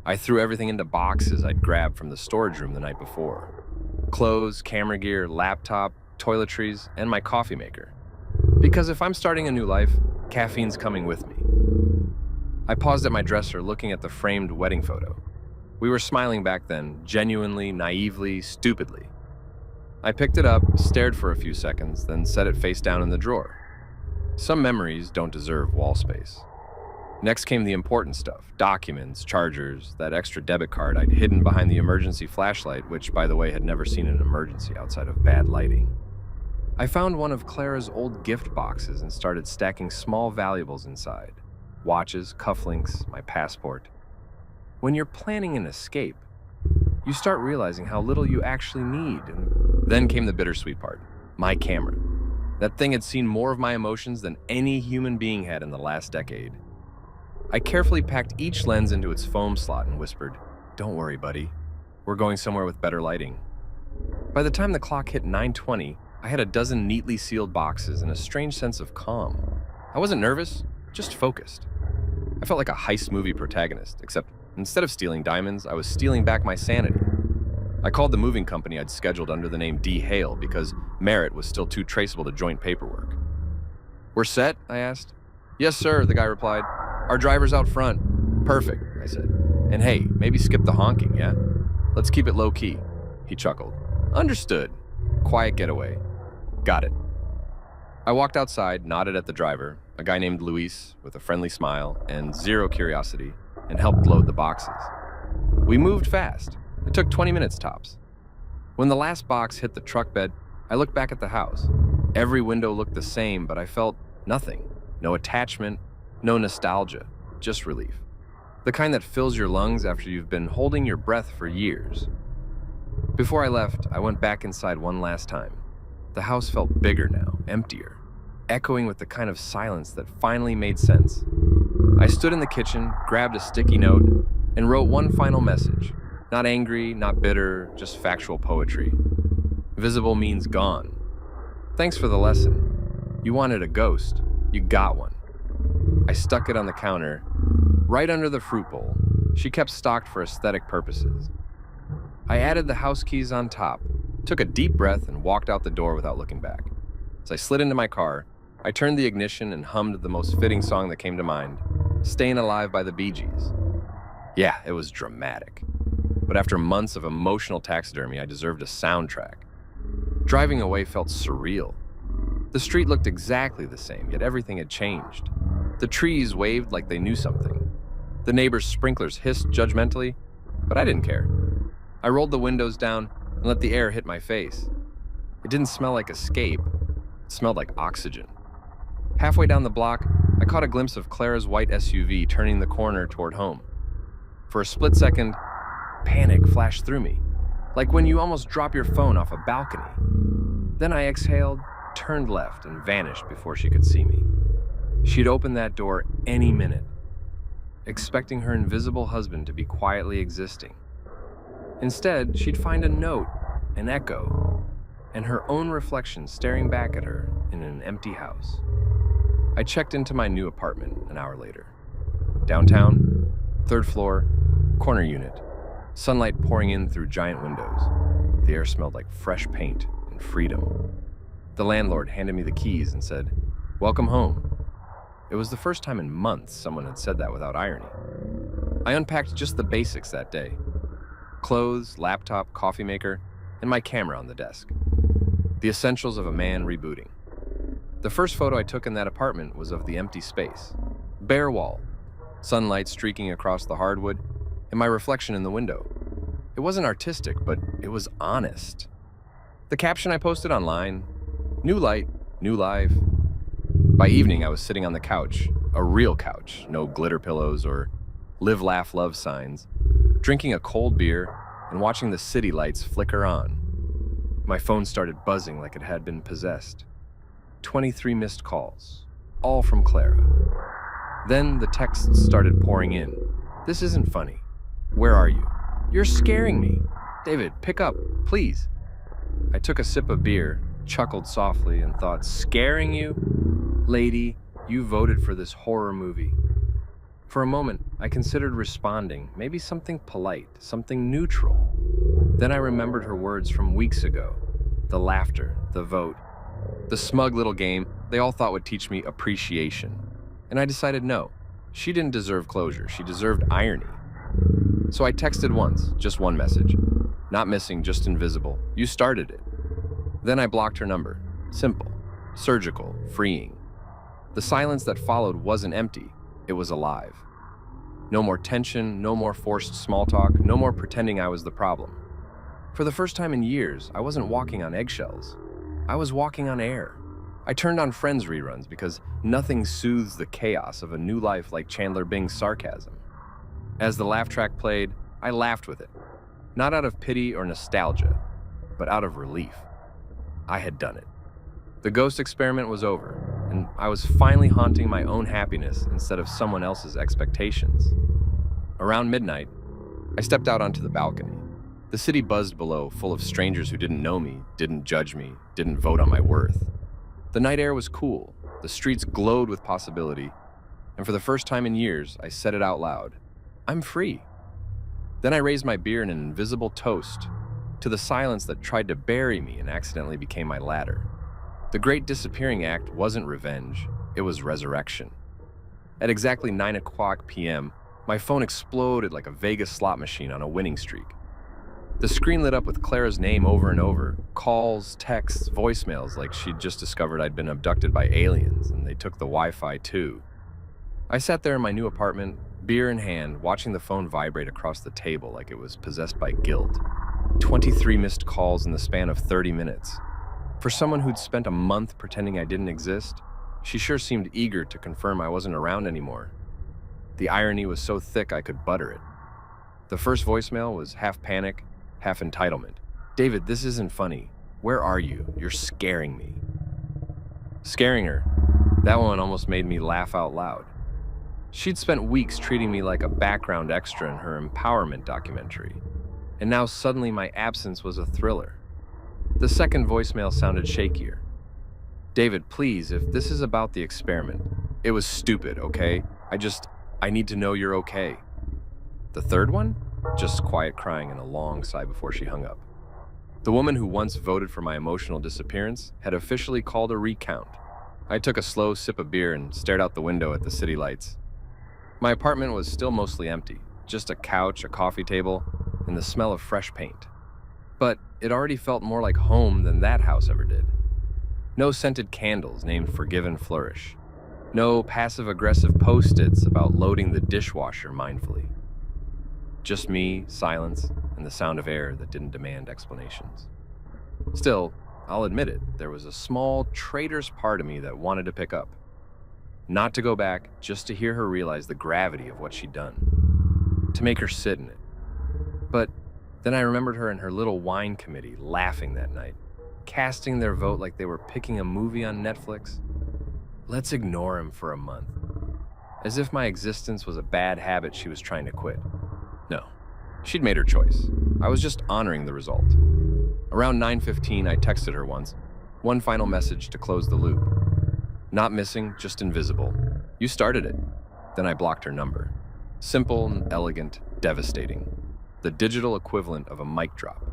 I threw everything into boxes I'd grabbed from the storage room the night before. Clothes, camera gear, laptop, toiletries, and my coffee maker. Because if I'm starting a new life, caffeine's coming with me. I paused at my dresser looking at the framed wedding photo. We were smiling back then, genuinely, naively, stupidly. I picked it up, stared for a few seconds, then set it face down in the drawer. Some memories don't deserve wall space. Next came the important stuff, documents, chargers, that extra debit card I'd hidden behind the emergency flashlight, which, by the way, had never seen an emergency outside of bad lighting. I found one of Clara's old gift boxes and started stacking small valuables inside. Watches, cufflinks, my passport. When you're planning an escape, you start realizing how little you actually need. And then came the bittersweet part, my camera. That thing had seen more of my emotions than any human being had in the last decade. I carefully packed each lens into its foam slot and whispered, "Don't worry, buddy. We're going somewhere with better lighting." By the time the clock hit 9:20, I had a dozen neatly sealed boxes and a strange sense of calm. I wasn't nervous, just focused. I felt like a heist movie protagonist, except instead of stealing diamonds, I was stealing back my sanity. I called the moving company I'd scheduled under the name D. Hale because Merritt was still too traceable to joint paperwork. "We're set?" I asked. "Yes, sir," the guy replied. "Our driver's out front." "Perfect," I said. "And hey, maybe skip the honking, yeah? Let's keep it low-key." He chuckled. "Understood. Quiet getaway." "Got it." I walked outside, nodded at the driver, a guy named Luis with a friendly smile and zero curiosity, and helped load the boxes. We moved fast. It took 20 minutes tops. When the last box hit the truck bed, I looked back at the house. Every window looked the same, but I felt nothing. No attachment, no nostalgia, just relief. The kind that fills your lungs after you've been holding your breath for years. Before I left, I went back inside one last time. The house felt bigger now, emptier, echoing with the kind of silence that finally made sense. I stood in the kitchen, grabbed a sticky note, and wrote one final message. Not angry, not bitter, just factual poetry. Visible means gone. Thanks for the lesson. You wanted a ghost. You got one. I stuck it on the counter, right under the fruit bowl. She kept stocked for aesthetic purposes. I added the house keys on top, took a deep breath, and walked out the door without looking back. As I slid into my car, I turned the ignition and hummed the most fitting song that came to mind, Staying Alive by the Bee Gees. Yeah, it was dramatic. But after months of emotional taxidermy, I deserved a soundtrack. Driving away felt surreal. The street looked exactly the same, yet everything had changed. The trees waved like they knew something. The neighbors' sprinklers hissed judgmentally, but I didn't care. I rolled the windows down and let the air hit my face. It didn't smell like escape. It smelled like oxygen. Halfway down the block, I caught a glimpse of Clara's white SUV turning the corner toward home. For a split second, panic flashed through me, like when you almost drop your phone off a balcony. Then I exhaled, turned left, and vanished before she could see me. She'd open that door any minute, expecting her invisible husband to be quietly existing. Instead, she'd find a note, an echo, and her own reflection staring back at her in an empty house. I checked into my new apartment an hour later. Downtown, 3rd floor, corner unit, sunlight pouring in through giant windows. The air smelled like fresh paint and freedom. The landlord handed me the keys and said, "Welcome home." It was the first time in months someone had said that without irony. I unpacked just the basics that day. Clothes, laptop, coffee maker, and my camera on the desk. The essentials of a man rebooting. The first photo I took in that apartment was of the empty space. Bare wall, sunlight streaking across the hardwood, and my reflection in the window. It wasn't artistic, but it was honest. The caption I posted online, "New light, new life." By evening, I was sitting on the couch, a real couch, no glitter pillows or live, laugh, love signs, drinking a cold beer and watching the city lights flicker on. My phone started buzzing like it had been possessed. 23 missed calls, all from Clara. Then the texts started pouring in. "This isn't funny. Where are you? You're scaring me. David, pick up, please." I took a sip of beer, chuckled softly, and thought, "Scaring you? Lady, you voted for this horror movie." For a moment, I considered responding, maybe something polite, something neutral. Then I remembered her words from weeks ago. The laughter, the vote, the smug little game they all thought would teach me appreciation. And I decided no, she didn't deserve closure, she deserved irony. So I texted once, just one message. Not missing, just invisible. You started it. Then I blocked her number. Simple, surgical, freeing. The silence that followed wasn't empty, it was alive. No more tension, no more forced small talk, no more pretending I was the problem. For the first time in years, I wasn't walking on eggshells. I was walking on air. I turned on Friends reruns because nothing soothes the chaos of a new life like Chandler Bing's sarcasm. As the laugh track played, I laughed with it. Not out of pity or nostalgia, but out of relief. I had done it. The ghost experiment was over, and I was finally haunting my own happiness instead of someone else's expectations. Around midnight, I stepped out onto the balcony. The city buzzed below, full of strangers who didn't know me, didn't judge me, didn't vote on my worth. The night air was cool, the streets glowed with possibility, and for the first time in years, I said it out loud. I'm free. Then I raised my beer in an invisible toast to the silence that tried to bury me and accidentally became my ladder. The Great Disappearing Act wasn't revenge, it was resurrection. At exactly 9:00 p.m., my phone exploded like a Vegas slot machine on a winning streak. The screen lit up with Clara's name over and over, calls, texts, voicemails like she'd just discovered I'd been abducted by aliens and they took the Wi-Fi too. I sat there in my new apartment, beer in hand, watching the phone vibrate across the table like it was possessed by guilt. 23 missed calls in the span of 30 minutes. For someone who'd spent a month pretending I didn't exist, she sure seemed eager to confirm I wasn't around anymore. The irony was so thick I could butter it. The first voicemail was half panic, half entitlement. David, this isn't funny. Where are you? You're scaring me. Scaring her. That one almost made me laugh out loud. She'd spent weeks treating me like a background extra in her empowerment documentary. and now suddenly my absence was a thriller. The second voicemail sounded shakier. David, please, if this is about the experiment, it was stupid, okay? I need to know you're okay. The third one? Just quiet crying and a long sigh before she hung up. The woman who once voted for my emotional disappearance had officially called a recount. I took a slow sip of beer and stared out the window at the city lights. My apartment was still mostly empty, just a couch, a coffee table, and the smell of fresh paint. But it already felt more like home than that house ever did. No scented candles named Forgive and Flourish. No passive-aggressive post-its about loading the dishwasher mindfully. Just me, silence, and the sound of air that didn't demand explanations. Still, I'll admit it, there was a small traitor's part of me that wanted to pick up. Not to go back, just to hear her realize the gravity of what she'd done. To make her sit in it. But then I remembered her and her little wine committee laughing that night, casting their vote like they were picking a movie on Netflix. Let's ignore him for a month. As if my existence was a bad habit she was trying to quit. No, she'd made her choice. I was just honoring the result. Around 9:15, I texted her once. One final message to close the loop. Not missing, just invisible. You started it. Then I blocked her number. Simple, elegant, devastating. The digital equivalent of a mic drop.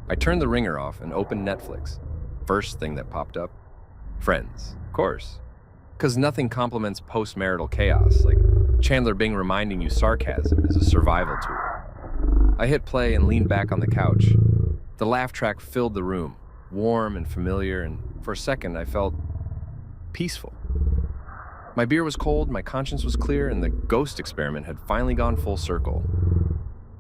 I turned the ringer off and opened Netflix. First thing that popped up, Friends, of course. 'Cause nothing complements post-marital chaos, like Chandler Bing reminding you sarcasm is a survival tool. I hit play and leaned back on the couch. The laugh track filled the room, warm and familiar, and for a second I felt peaceful. My beer was cold, my conscience was clear, and the ghost experiment had finally gone full circle.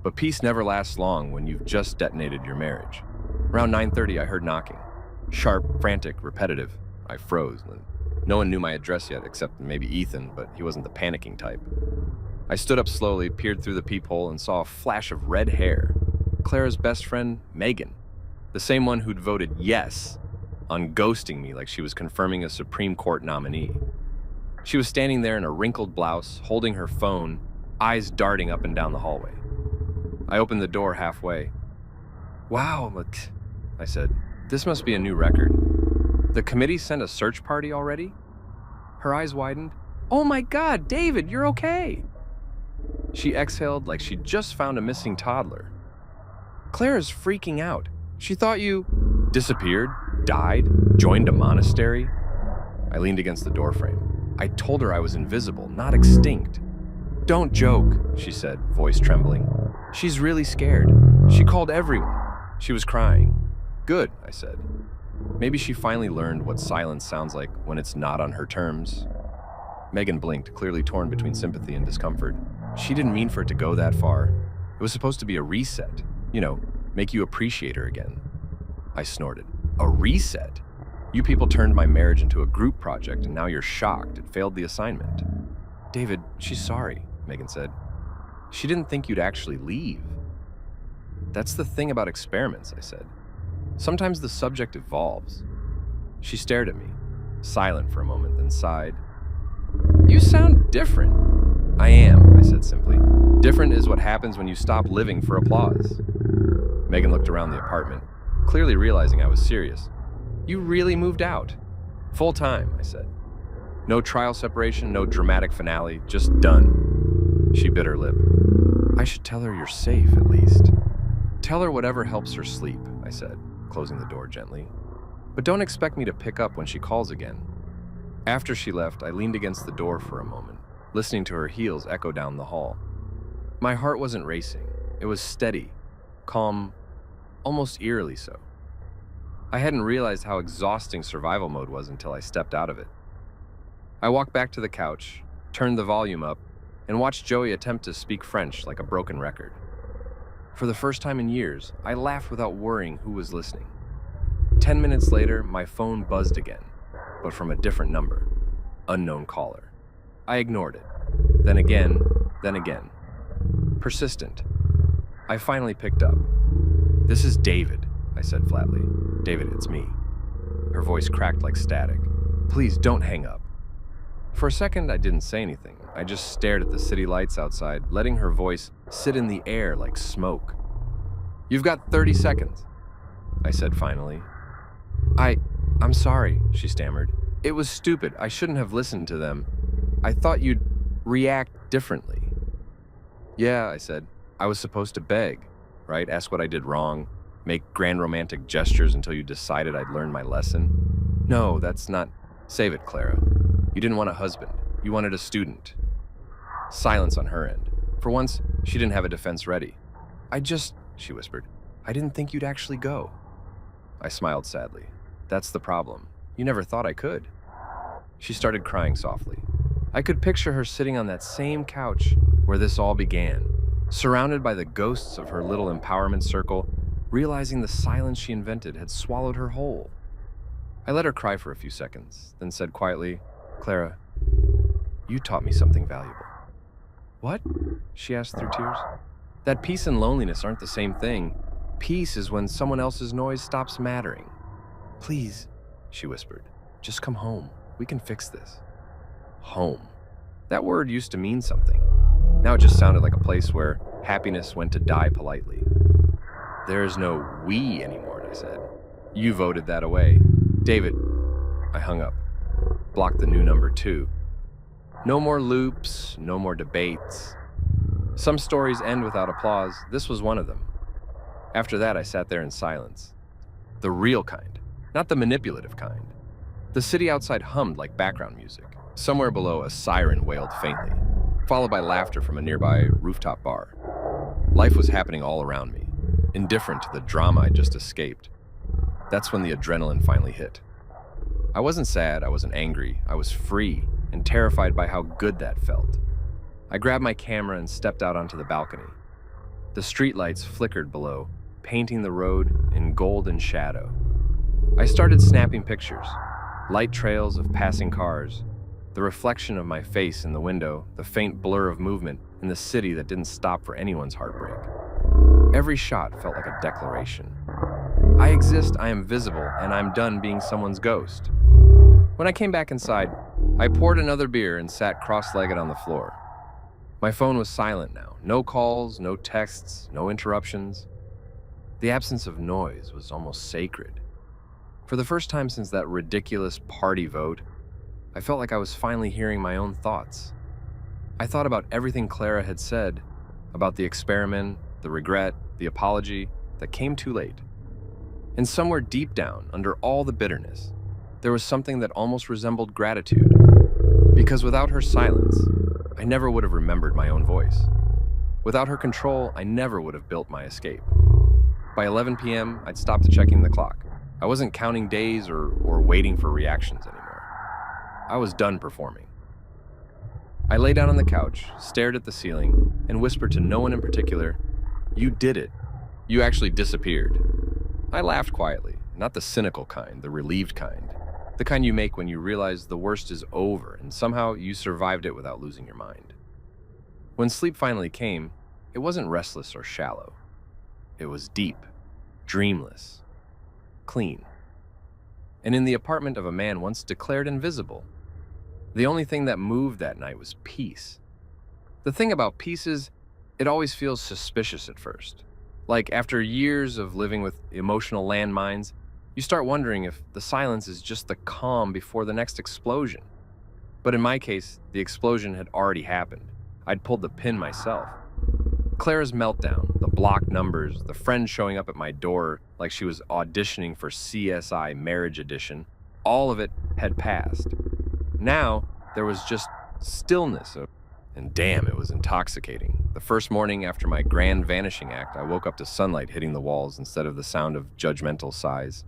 But peace never lasts long when you've just detonated your marriage. Around 9:30, I heard knocking. Sharp, frantic, repetitive. I froze. No one knew my address yet, except maybe Ethan, but he wasn't the panicking type. I stood up slowly, peered through the peephole, and saw a flash of red hair. Clara's best friend, Megan. The same one who'd voted yes on ghosting me like she was confirming a Supreme Court nominee. She was standing there in a wrinkled blouse, holding her phone, eyes darting up and down the hallway. I opened the door halfway. Wow, I said, this must be a new record. The committee sent a search party already? Her eyes widened. Oh my God, David, you're okay. She exhaled like she'd just found a missing toddler. Clara's freaking out. She thought you disappeared, died, joined a monastery. I leaned against the doorframe. I told her I was invisible, not extinct. Don't joke, she said, voice trembling. She's really scared. She called everyone. She was crying. Good, I said. Maybe she finally learned what silence sounds like when it's not on her terms. Megan blinked, clearly torn between sympathy and discomfort. She didn't mean for it to go that far. It was supposed to be a reset. You know, make you appreciate her again. I snorted. A reset? You people turned my marriage into a group project and now you're shocked it failed the assignment. David, she's sorry, Megan said. She didn't think you'd actually leave. That's the thing about experiments, I said. Sometimes the subject evolves. She stared at me, silent for a moment, then sighed. You sound different. I am, I said simply. Different is what happens when you stop living for applause. Megan looked around the apartment, clearly realizing I was serious. You really moved out? Full time, I said. No trial separation, no dramatic finale, just done. She bit her lip. I should tell her you're safe, at least. Tell her whatever helps her sleep, I said, closing the door gently. But don't expect me to pick up when she calls again. After she left, I leaned against the door for a moment, listening to her heels echo down the hall. My heart wasn't racing. It was steady, calm, almost eerily so. I hadn't realized how exhausting survival mode was until I stepped out of it. I walked back to the couch, turned the volume up, and watched Joey attempt to speak French like a broken record. For the first time in years, I laughed without worrying who was listening. 10 minutes later, my phone buzzed again, but from a different number. Unknown caller. I ignored it. Then again, then again. Persistent. I finally picked up. This is David, I said flatly. David, it's me. Her voice cracked like static. Please don't hang up. For a second, I didn't say anything. I just stared at the city lights outside, letting her voice sit in the air like smoke. You've got 30 seconds, I said finally. I'm sorry, she stammered. It was stupid. I shouldn't have listened to them. I thought you'd react differently. Yeah, I said. I was supposed to beg, right? Ask what I did wrong, make grand romantic gestures until you decided I'd learned my lesson. No, that's not... Save it, Clara. You didn't want a husband. You wanted a student. Silence on her end. For once, she didn't have a defense ready. She whispered, I didn't think you'd actually go. I smiled sadly. That's the problem. You never thought I could. She started crying softly. I could picture her sitting on that same couch where this all began, surrounded by the ghosts of her little empowerment circle, realizing the silence she invented had swallowed her whole. I let her cry for a few seconds, then said quietly, Clara, you taught me something valuable. What? She asked through tears. That peace and loneliness aren't the same thing. Peace is when someone else's noise stops mattering. Please, she whispered, just come home. We can fix this. Home. That word used to mean something. Now it just sounded like a place where happiness went to die politely. There is no we anymore, I said. You voted that away. David, I hung up. Blocked the new number 2. No more loops, no more debates. Some stories end without applause. This was one of them. After that, I sat there in silence. The real kind, not the manipulative kind. The city outside hummed like background music. Somewhere below, a siren wailed faintly, followed by laughter from a nearby rooftop bar. Life was happening all around me, indifferent to the drama I just escaped. That's when the adrenaline finally hit. I wasn't sad, I wasn't angry, I was free and terrified by how good that felt. I grabbed my camera and stepped out onto the balcony. The streetlights flickered below, painting the road in golden shadow. I started snapping pictures, light trails of passing cars, the reflection of my face in the window, the faint blur of movement in the city that didn't stop for anyone's heartbreak. Every shot felt like a declaration. I exist, I am visible, and I'm done being someone's ghost. When I came back inside, I poured another beer and sat cross-legged on the floor. My phone was silent now. No calls, no texts, no interruptions. The absence of noise was almost sacred. For the first time since that ridiculous party vote, I felt like I was finally hearing my own thoughts. I thought about everything Clara had said, about the experiment, the regret, the apology that came too late. And somewhere deep down, under all the bitterness, there was something that almost resembled gratitude. Because without her silence, I never would have remembered my own voice. Without her control, I never would have built my escape. By 11 p.m., I'd stopped checking the clock. I wasn't counting days or waiting for reactions anymore. I was done performing. I lay down on the couch, stared at the ceiling, and whispered to no one in particular, "You did it. You actually disappeared." I laughed quietly, not the cynical kind, the relieved kind. The kind you make when you realize the worst is over and somehow you survived it without losing your mind. When sleep finally came, it wasn't restless or shallow. It was deep, dreamless, clean. And in the apartment of a man once declared invisible, the only thing that moved that night was peace. The thing about peace is, it always feels suspicious at first. Like after years of living with emotional landmines, you start wondering if the silence is just the calm before the next explosion. But in my case, the explosion had already happened. I'd pulled the pin myself. Clara's meltdown, the blocked numbers, the friend showing up at my door like she was auditioning for CSI Marriage Edition, all of it had passed. Now, there was just stillness, and damn, it was intoxicating. The first morning after my grand vanishing act, I woke up to sunlight hitting the walls instead of the sound of judgmental sighs.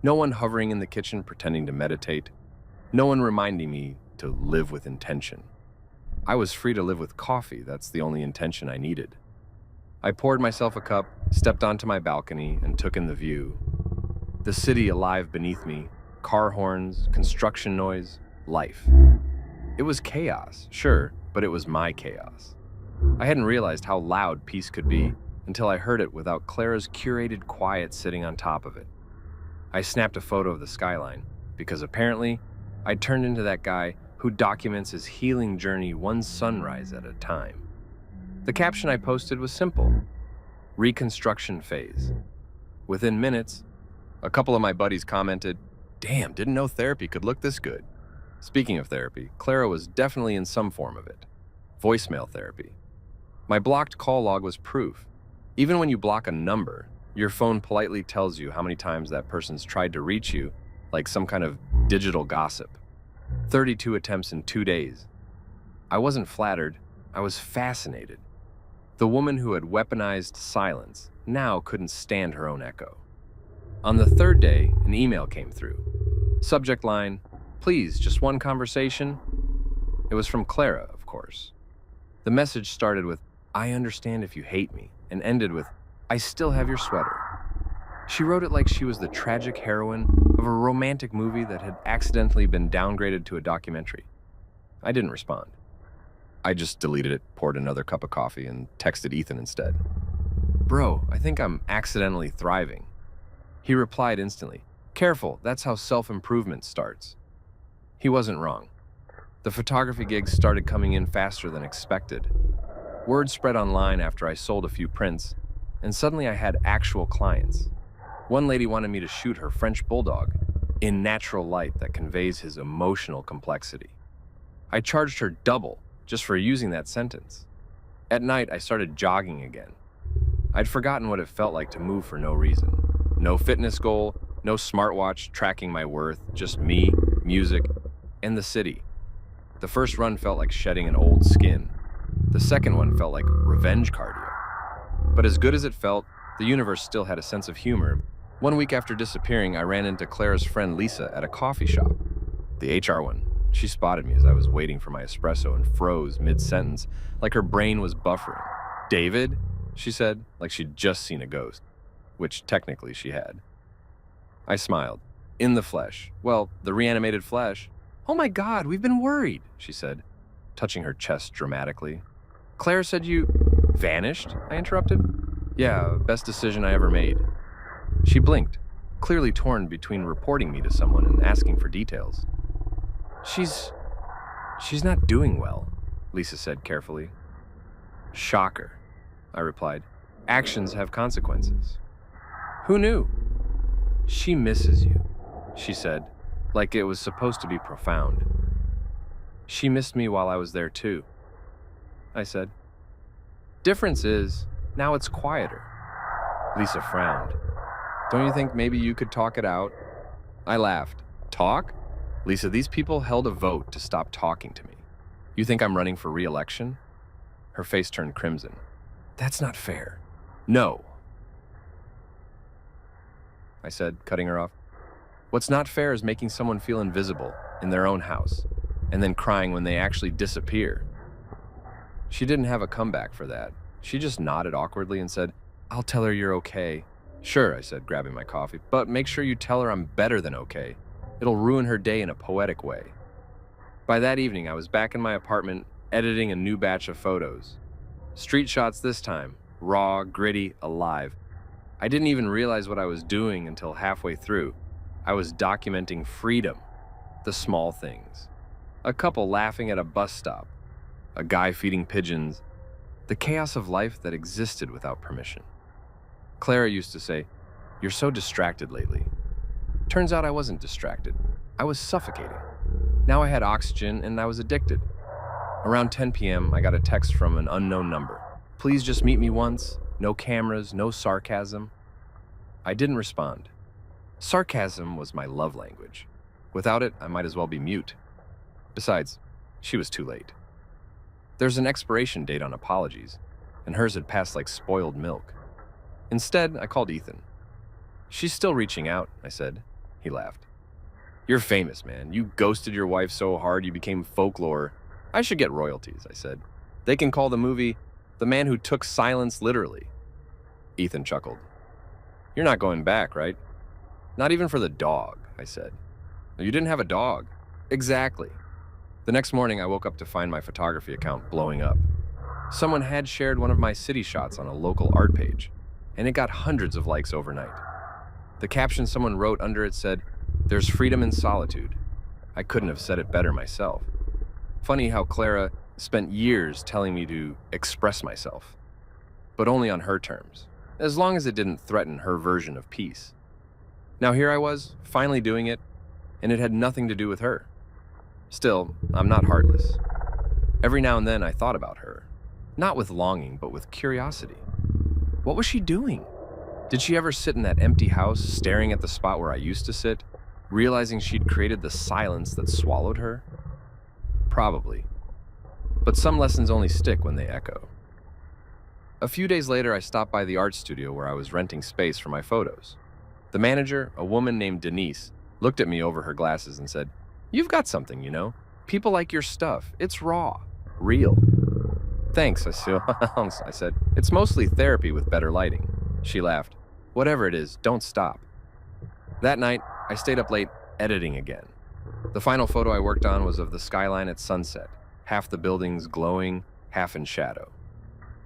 No one hovering in the kitchen pretending to meditate. No one reminding me to live with intention. I was free to live with coffee, that's the only intention I needed. I poured myself a cup, stepped onto my balcony, and took in the view. The city alive beneath me, car horns, construction noise, life. It was chaos, sure, but it was my chaos. I hadn't realized how loud peace could be until I heard it without Clara's curated quiet sitting on top of it. I snapped a photo of the skyline because apparently I'd turned into that guy who documents his healing journey one sunrise at a time. The caption I posted was simple: reconstruction phase. Within minutes, a couple of my buddies commented, "Damn, didn't know therapy could look this good." Speaking of therapy, Clara was definitely in some form of it. Voicemail therapy. My blocked call log was proof. Even when you block a number, your phone politely tells you how many times that person's tried to reach you, like some kind of digital gossip. 32 attempts in 2 days. I wasn't flattered, I was fascinated. The woman who had weaponized silence now couldn't stand her own echo. On the third day, an email came through. Subject line, "Please, just one conversation." It was from Clara, of course. The message started with, "I understand if you hate me," and ended with, "I still have your sweater." She wrote it like she was the tragic heroine of a romantic movie that had accidentally been downgraded to a documentary. I didn't respond. I just deleted it, poured another cup of coffee, and texted Ethan instead. "Bro, I think I'm accidentally thriving." He replied instantly, "Careful, that's how self-improvement starts." He wasn't wrong. The photography gigs started coming in faster than expected. Word spread online after I sold a few prints, and suddenly I had actual clients. One lady wanted me to shoot her French bulldog in natural light that conveys his emotional complexity. I charged her double just for using that sentence. At night, I started jogging again. I'd forgotten what it felt like to move for no reason. No fitness goal, no smartwatch tracking my worth, just me, music, and the city. The first run felt like shedding an old skin. The second one felt like revenge cardio. But as good as it felt, the universe still had a sense of humor. 1 week after disappearing, I ran into Clara's friend Lisa at a coffee shop. The HR one. She spotted me as I was waiting for my espresso and froze mid-sentence, like her brain was buffering. "David?" she said, like she'd just seen a ghost, which technically she had. I smiled. "In the flesh. Well, the reanimated flesh." "Oh my God, we've been worried," she said, touching her chest dramatically. "Claire said you vanished?" I interrupted. "Yeah, best decision I ever made." She blinked, clearly torn between reporting me to someone and asking for details. She's not doing well," Lisa said carefully. "Shocker," I replied. "Actions have consequences." "Who knew?" "She misses you," she said, like it was supposed to be profound. "She missed me while I was there too," I said. "Difference is, now it's quieter." Lisa frowned. "Don't you think maybe you could talk it out?" I laughed. "Talk? Lisa, these people held a vote to stop talking to me. You think I'm running for re-election?" Her face turned crimson. "That's not fair." "No," I said, cutting her off. "What's not fair is making someone feel invisible in their own house, and then crying when they actually disappear." She didn't have a comeback for that. She just nodded awkwardly and said, "I'll tell her you're okay." "Sure," I said, grabbing my coffee, "but make sure you tell her I'm better than okay. It'll ruin her day in a poetic way." By that evening, I was back in my apartment, editing a new batch of photos. Street shots this time, raw, gritty, alive. I didn't even realize what I was doing until halfway through. I was documenting freedom, the small things. A couple laughing at a bus stop, a guy feeding pigeons, the chaos of life that existed without permission. Clara used to say, "You're so distracted lately." Turns out I wasn't distracted. I was suffocating. Now I had oxygen and I was addicted. Around 10 p.m., I got a text from an unknown number. "Please just meet me once. No cameras, no sarcasm." I didn't respond. Sarcasm was my love language. Without it, I might as well be mute. Besides, she was too late. There's an expiration date on apologies, and hers had passed like spoiled milk. Instead, I called Ethan. "She's still reaching out," I said. He laughed. "You're famous, man. You ghosted your wife so hard you became folklore. I should get royalties," I said. "They can call the movie The Man Who Took Silence Literally." Ethan chuckled. "You're not going back, right?" "Not even for the dog," I said. "You didn't have a dog." "Exactly." The next morning, I woke up to find my photography account blowing up. Someone had shared one of my city shots on a local art page, and it got hundreds of likes overnight. The caption someone wrote under it said, "There's freedom in solitude." I couldn't have said it better myself. Funny how Clara spent years telling me to express myself, but only on her terms. as long as it didn't threaten her version of peace. Now here I was, finally doing it, and it had nothing to do with her. Still, I'm not heartless. Every now and then I thought about her, not with longing, but with curiosity. What was she doing? Did she ever sit in that empty house, staring at the spot where I used to sit, realizing she'd created the silence that swallowed her? Probably. But some lessons only stick when they echo. A few days later, I stopped by the art studio where I was renting space for my photos. The manager, a woman named Denise, looked at me over her glasses and said, "You've got something, you know? People like your stuff. It's raw. Real." "Thanks," I said. "It's mostly therapy with better lighting." She laughed. "Whatever it is, don't stop." That night, I stayed up late editing again. The final photo I worked on was of the skyline at sunset, half the buildings glowing, half in shadow.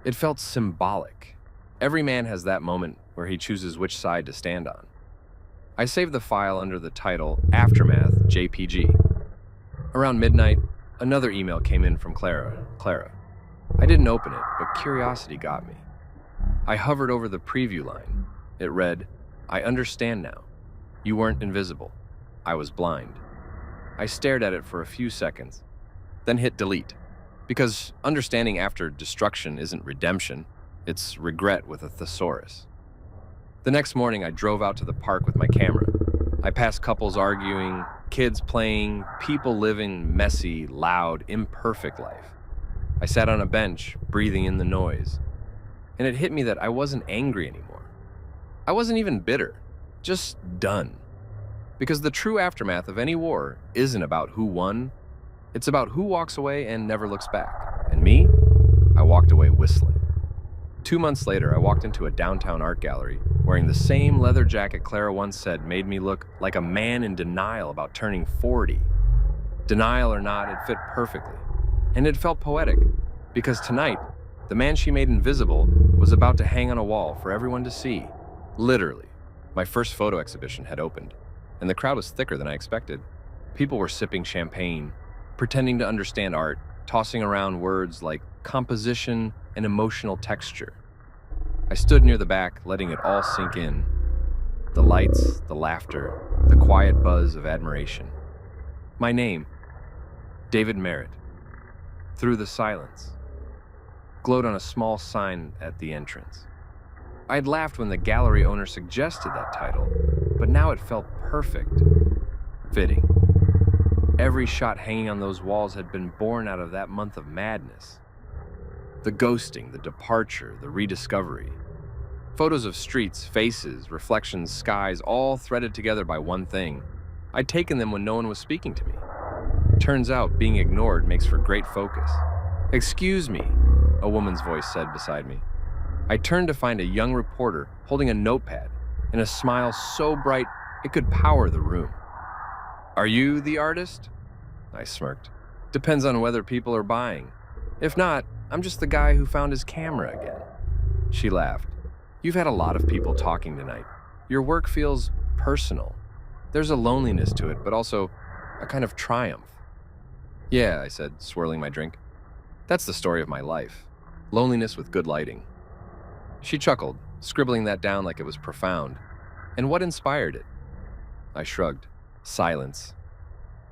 It felt symbolic. Every man has that moment where he chooses which side to stand on. I saved the file under the title Aftermath JPG. Around midnight, another email came in from Clara. I didn't open it, but curiosity got me. I hovered over the preview line. It read, "I understand now. You weren't invisible. I was blind." I stared at it for a few seconds, then hit delete. Because understanding after destruction isn't redemption, it's regret with a thesaurus. The next morning, I drove out to the park with my camera. I passed couples arguing, kids playing, people living messy, loud, imperfect life. I sat on a bench, breathing in the noise. And it hit me that I wasn't angry anymore. I wasn't even bitter, just done. Because the true aftermath of any war isn't about who won, it's about who walks away and never looks back. And me, I walked away whistling. 2 months later, I walked into a downtown art gallery wearing the same leather jacket Clara once said made me look like a man in denial about turning 40. Denial or not, it fit perfectly. And it felt poetic, because tonight, the man she made invisible was about to hang on a wall for everyone to see. Literally. My first photo exhibition had opened, and the crowd was thicker than I expected. People were sipping champagne, pretending to understand art, tossing around words like composition and emotional texture. I stood near the back, letting it all sink in. The lights, the laughter, the quiet buzz of admiration. My name, David Merritt, through the silence, glowed on a small sign at the entrance. I'd laughed when the gallery owner suggested that title, but now it felt perfect, fitting. Every shot hanging on those walls had been born out of that month of madness. The ghosting, the departure, the rediscovery. Photos of streets, faces, reflections, skies, all threaded together by one thing. I'd taken them when no one was speaking to me. Turns out being ignored makes for great focus. "Excuse me," a woman's voice said beside me. I turned to find a young reporter holding a notepad and a smile so bright it could power the room. "Are you the artist?" I smirked. "Depends on whether people are buying. If not, I'm just the guy who found his camera again." She laughed. "You've had a lot of people talking tonight. Your work feels personal. There's a loneliness to it, but also a kind of triumph." "Yeah," I said, swirling my drink. "That's the story of my life. Loneliness with good lighting." She chuckled, scribbling that down like it was profound. "And what inspired it?" I shrugged. "Silence."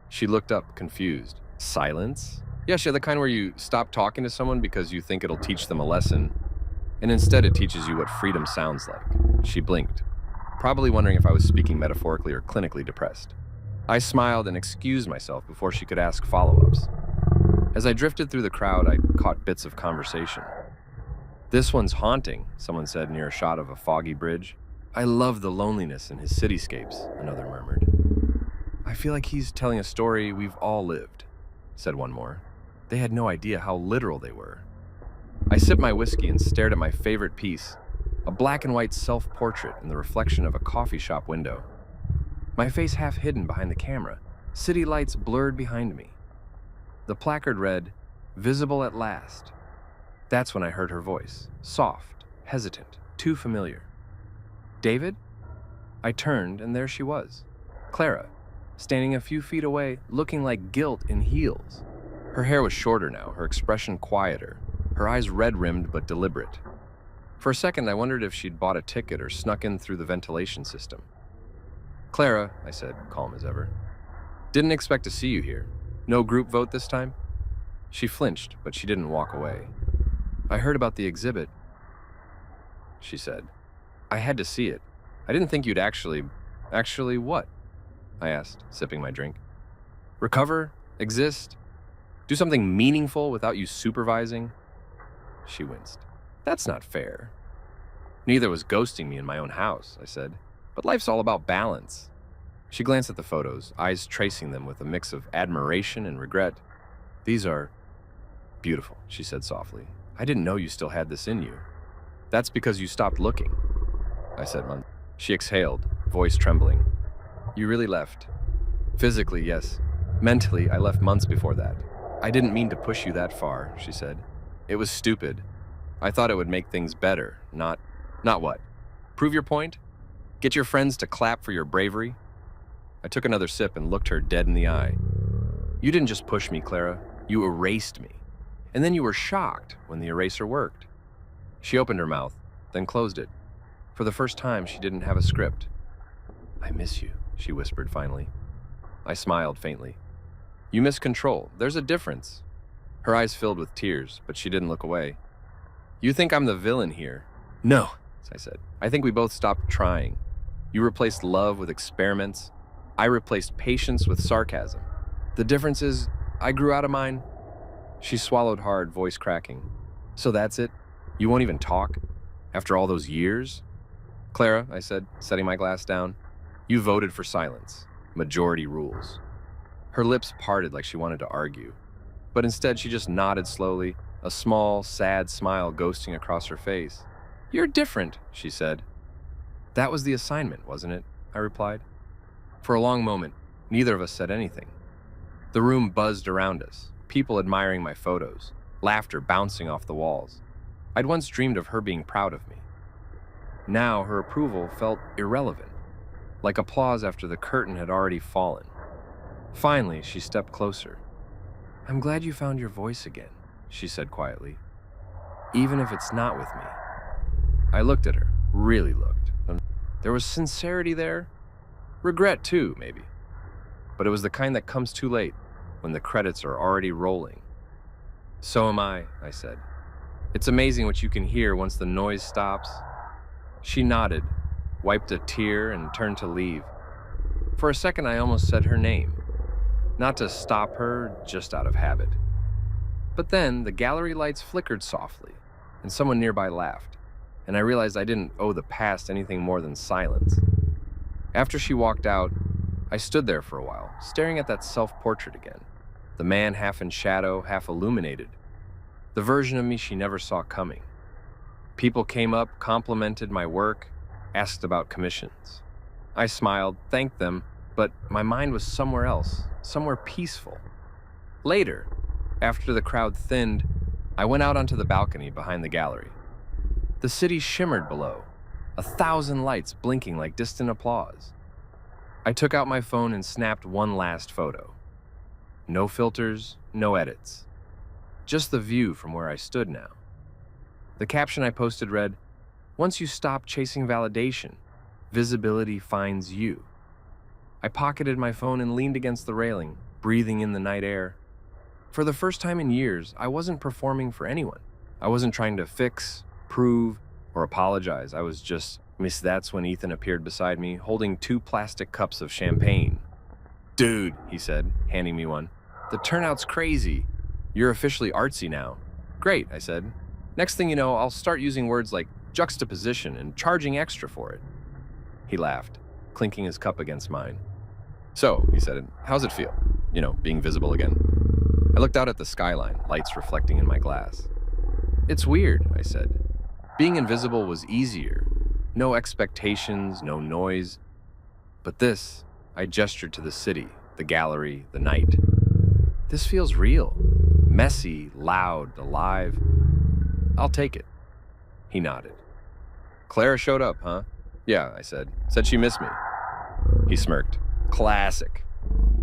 She looked up, confused. "Silence?" "Yeah, the kind where you stop talking to someone because you think it'll teach them a lesson, and instead it teaches you what freedom sounds like." She blinked, probably wondering if I was speaking metaphorically or clinically depressed. I smiled and excused myself before she could ask follow-ups. As I drifted through the crowd, I caught bits of conversation. "This one's haunting," someone said near a shot of a foggy bridge. "I love the loneliness in his cityscapes," another murmured. "I feel like he's telling a story we've all lived," said one more. They had no idea how literal they were. I sipped my whiskey and stared at my favorite piece, a black and white self-portrait in the reflection of a coffee shop window. My face half hidden behind the camera, city lights blurred behind me. The placard read, "Visible at last." That's when I heard her voice, soft, hesitant, too familiar. "David?" I turned, and there she was, Clara, standing a few feet away, looking like guilt in heels. Her hair was shorter now, her expression quieter, her eyes red-rimmed but deliberate. For a second, I wondered if she'd bought a ticket or snuck in through the ventilation system. "Clara," I said, calm as ever. "Didn't expect to see you here. No group vote this time?" She flinched, but she didn't walk away. "I heard about the exhibit," she said. "I had to see it. I didn't think you'd actually what?" I asked, sipping my drink. "Recover? Exist? Do something meaningful without you supervising?" She winced. "That's not fair." "Neither was ghosting me in my own house," I said. "But life's all about balance." She glanced at the photos, eyes tracing them with a mix of admiration and regret. "These are beautiful," she said softly. "I didn't know you still had this in you." "That's because you stopped looking," I said. She exhaled, voice trembling. "You really left?" "Physically, yes. Mentally, I left months before that." "I didn't mean to push you that far," she said. "It was stupid. I thought it would make things better, not what? Prove your point? Get your friends to clap for your bravery?" I took another sip and looked her dead in the eye. "You didn't just push me, Clara. You erased me. And then you were shocked when the eraser worked." She opened her mouth, then closed it. For the first time, she didn't have a script. "I miss you," she whispered finally. I smiled faintly. "You miss control. There's a difference." Her eyes filled with tears, but she didn't look away. "You think I'm the villain here?" "No," I said. "I think we both stopped trying. You replaced love with experiments. I replaced patience with sarcasm. The difference is, I grew out of mine." She swallowed hard, voice cracking. "So that's it? You won't even talk? After all those years?" "Clara," I said, setting my glass down, "you voted for silence. Majority rules." Her lips parted like she wanted to argue, but instead she just nodded slowly, a small, sad smile ghosting across her face. "You're different," she said. "That was the assignment, wasn't it?" I replied. For a long moment, neither of us said anything. The room buzzed around us, people admiring my photos, laughter bouncing off the walls. I'd once dreamed of her being proud of me. Now her approval felt irrelevant, like applause after the curtain had already fallen. Finally, she stepped closer. "I'm glad you found your voice again," she said quietly. "Even if it's not with me." I looked at her, really looked. There was sincerity there. Regret too, maybe. But it was the kind that comes too late, when the credits are already rolling. "So am I," I said. "It's amazing what you can hear once the noise stops." She nodded, wiped a tear, and turned to leave. For a second, I almost said her name. Not to stop her, just out of habit. But then, the gallery lights flickered softly, and someone nearby laughed, and I realized I didn't owe the past anything more than silence. After she walked out, I stood there for a while, staring at that self-portrait again. The man half in shadow, half illuminated. The version of me she never saw coming. People came up, complimented my work, asked about commissions. I smiled, thanked them, but my mind was somewhere else, somewhere peaceful. Later, after the crowd thinned, I went out onto the balcony behind the gallery. The city shimmered below, 1,000 lights blinking like distant applause. I took out my phone and snapped one last photo. No filters, no edits. Just the view from where I stood now. The caption I posted read, "Once you stop chasing validation, visibility finds you." I pocketed my phone and leaned against the railing, breathing in the night air. For the first time in years, I wasn't performing for anyone. I wasn't trying to fix, prove, or apologize. I was just, That's when Ethan appeared beside me, holding 2 plastic cups of champagne. "Dude," he said, handing me one, "the turnout's crazy. You're officially artsy now." "Great," I said. "Next thing you know, I'll start using words like juxtaposition and charging extra for it." He laughed, clinking his cup against mine. "So," he said, "how's it feel? Being visible again?" I looked out at the skyline, lights reflecting in my glass. "It's weird," I said. "Being invisible was easier. No expectations, no noise. But this," I gestured to the city, the gallery, the night. "This feels real. Messy, loud, alive. I'll take it." He nodded. "Clara showed up, huh?" "Yeah," I said. "Said she missed me." He smirked. "Classic."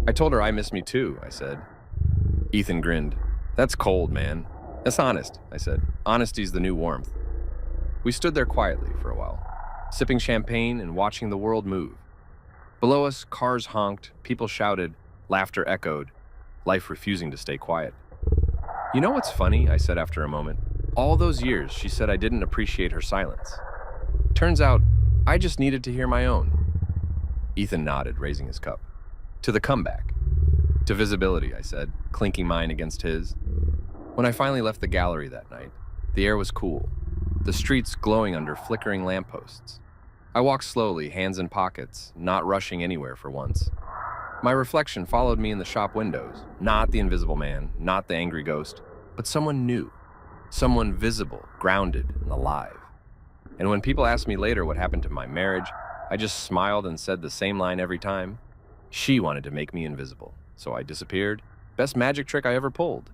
"I told her I miss me too," I said. Ethan grinned. "That's cold, man." "That's honest," I said. "Honesty's the new warmth." We stood there quietly for a while, sipping champagne and watching the world move. Below us, cars honked, people shouted, laughter echoed, life refusing to stay quiet. You know what's funny? I said after a moment. All those years, she said I didn't appreciate her silence. Turns out, I just needed to hear my own. Ethan nodded, raising his cup. To the comeback. To visibility, I said, clinking mine against his. When I finally left the gallery that night, the air was cool, the streets glowing under flickering lampposts. I walked slowly, hands in pockets, not rushing anywhere for once. My reflection followed me in the shop windows, not the invisible man, not the angry ghost, but someone new, someone visible, grounded, and alive. And when people asked me later what happened to my marriage, I just smiled and said the same line every time. She wanted to make me invisible, so I disappeared. Best magic trick I ever pulled.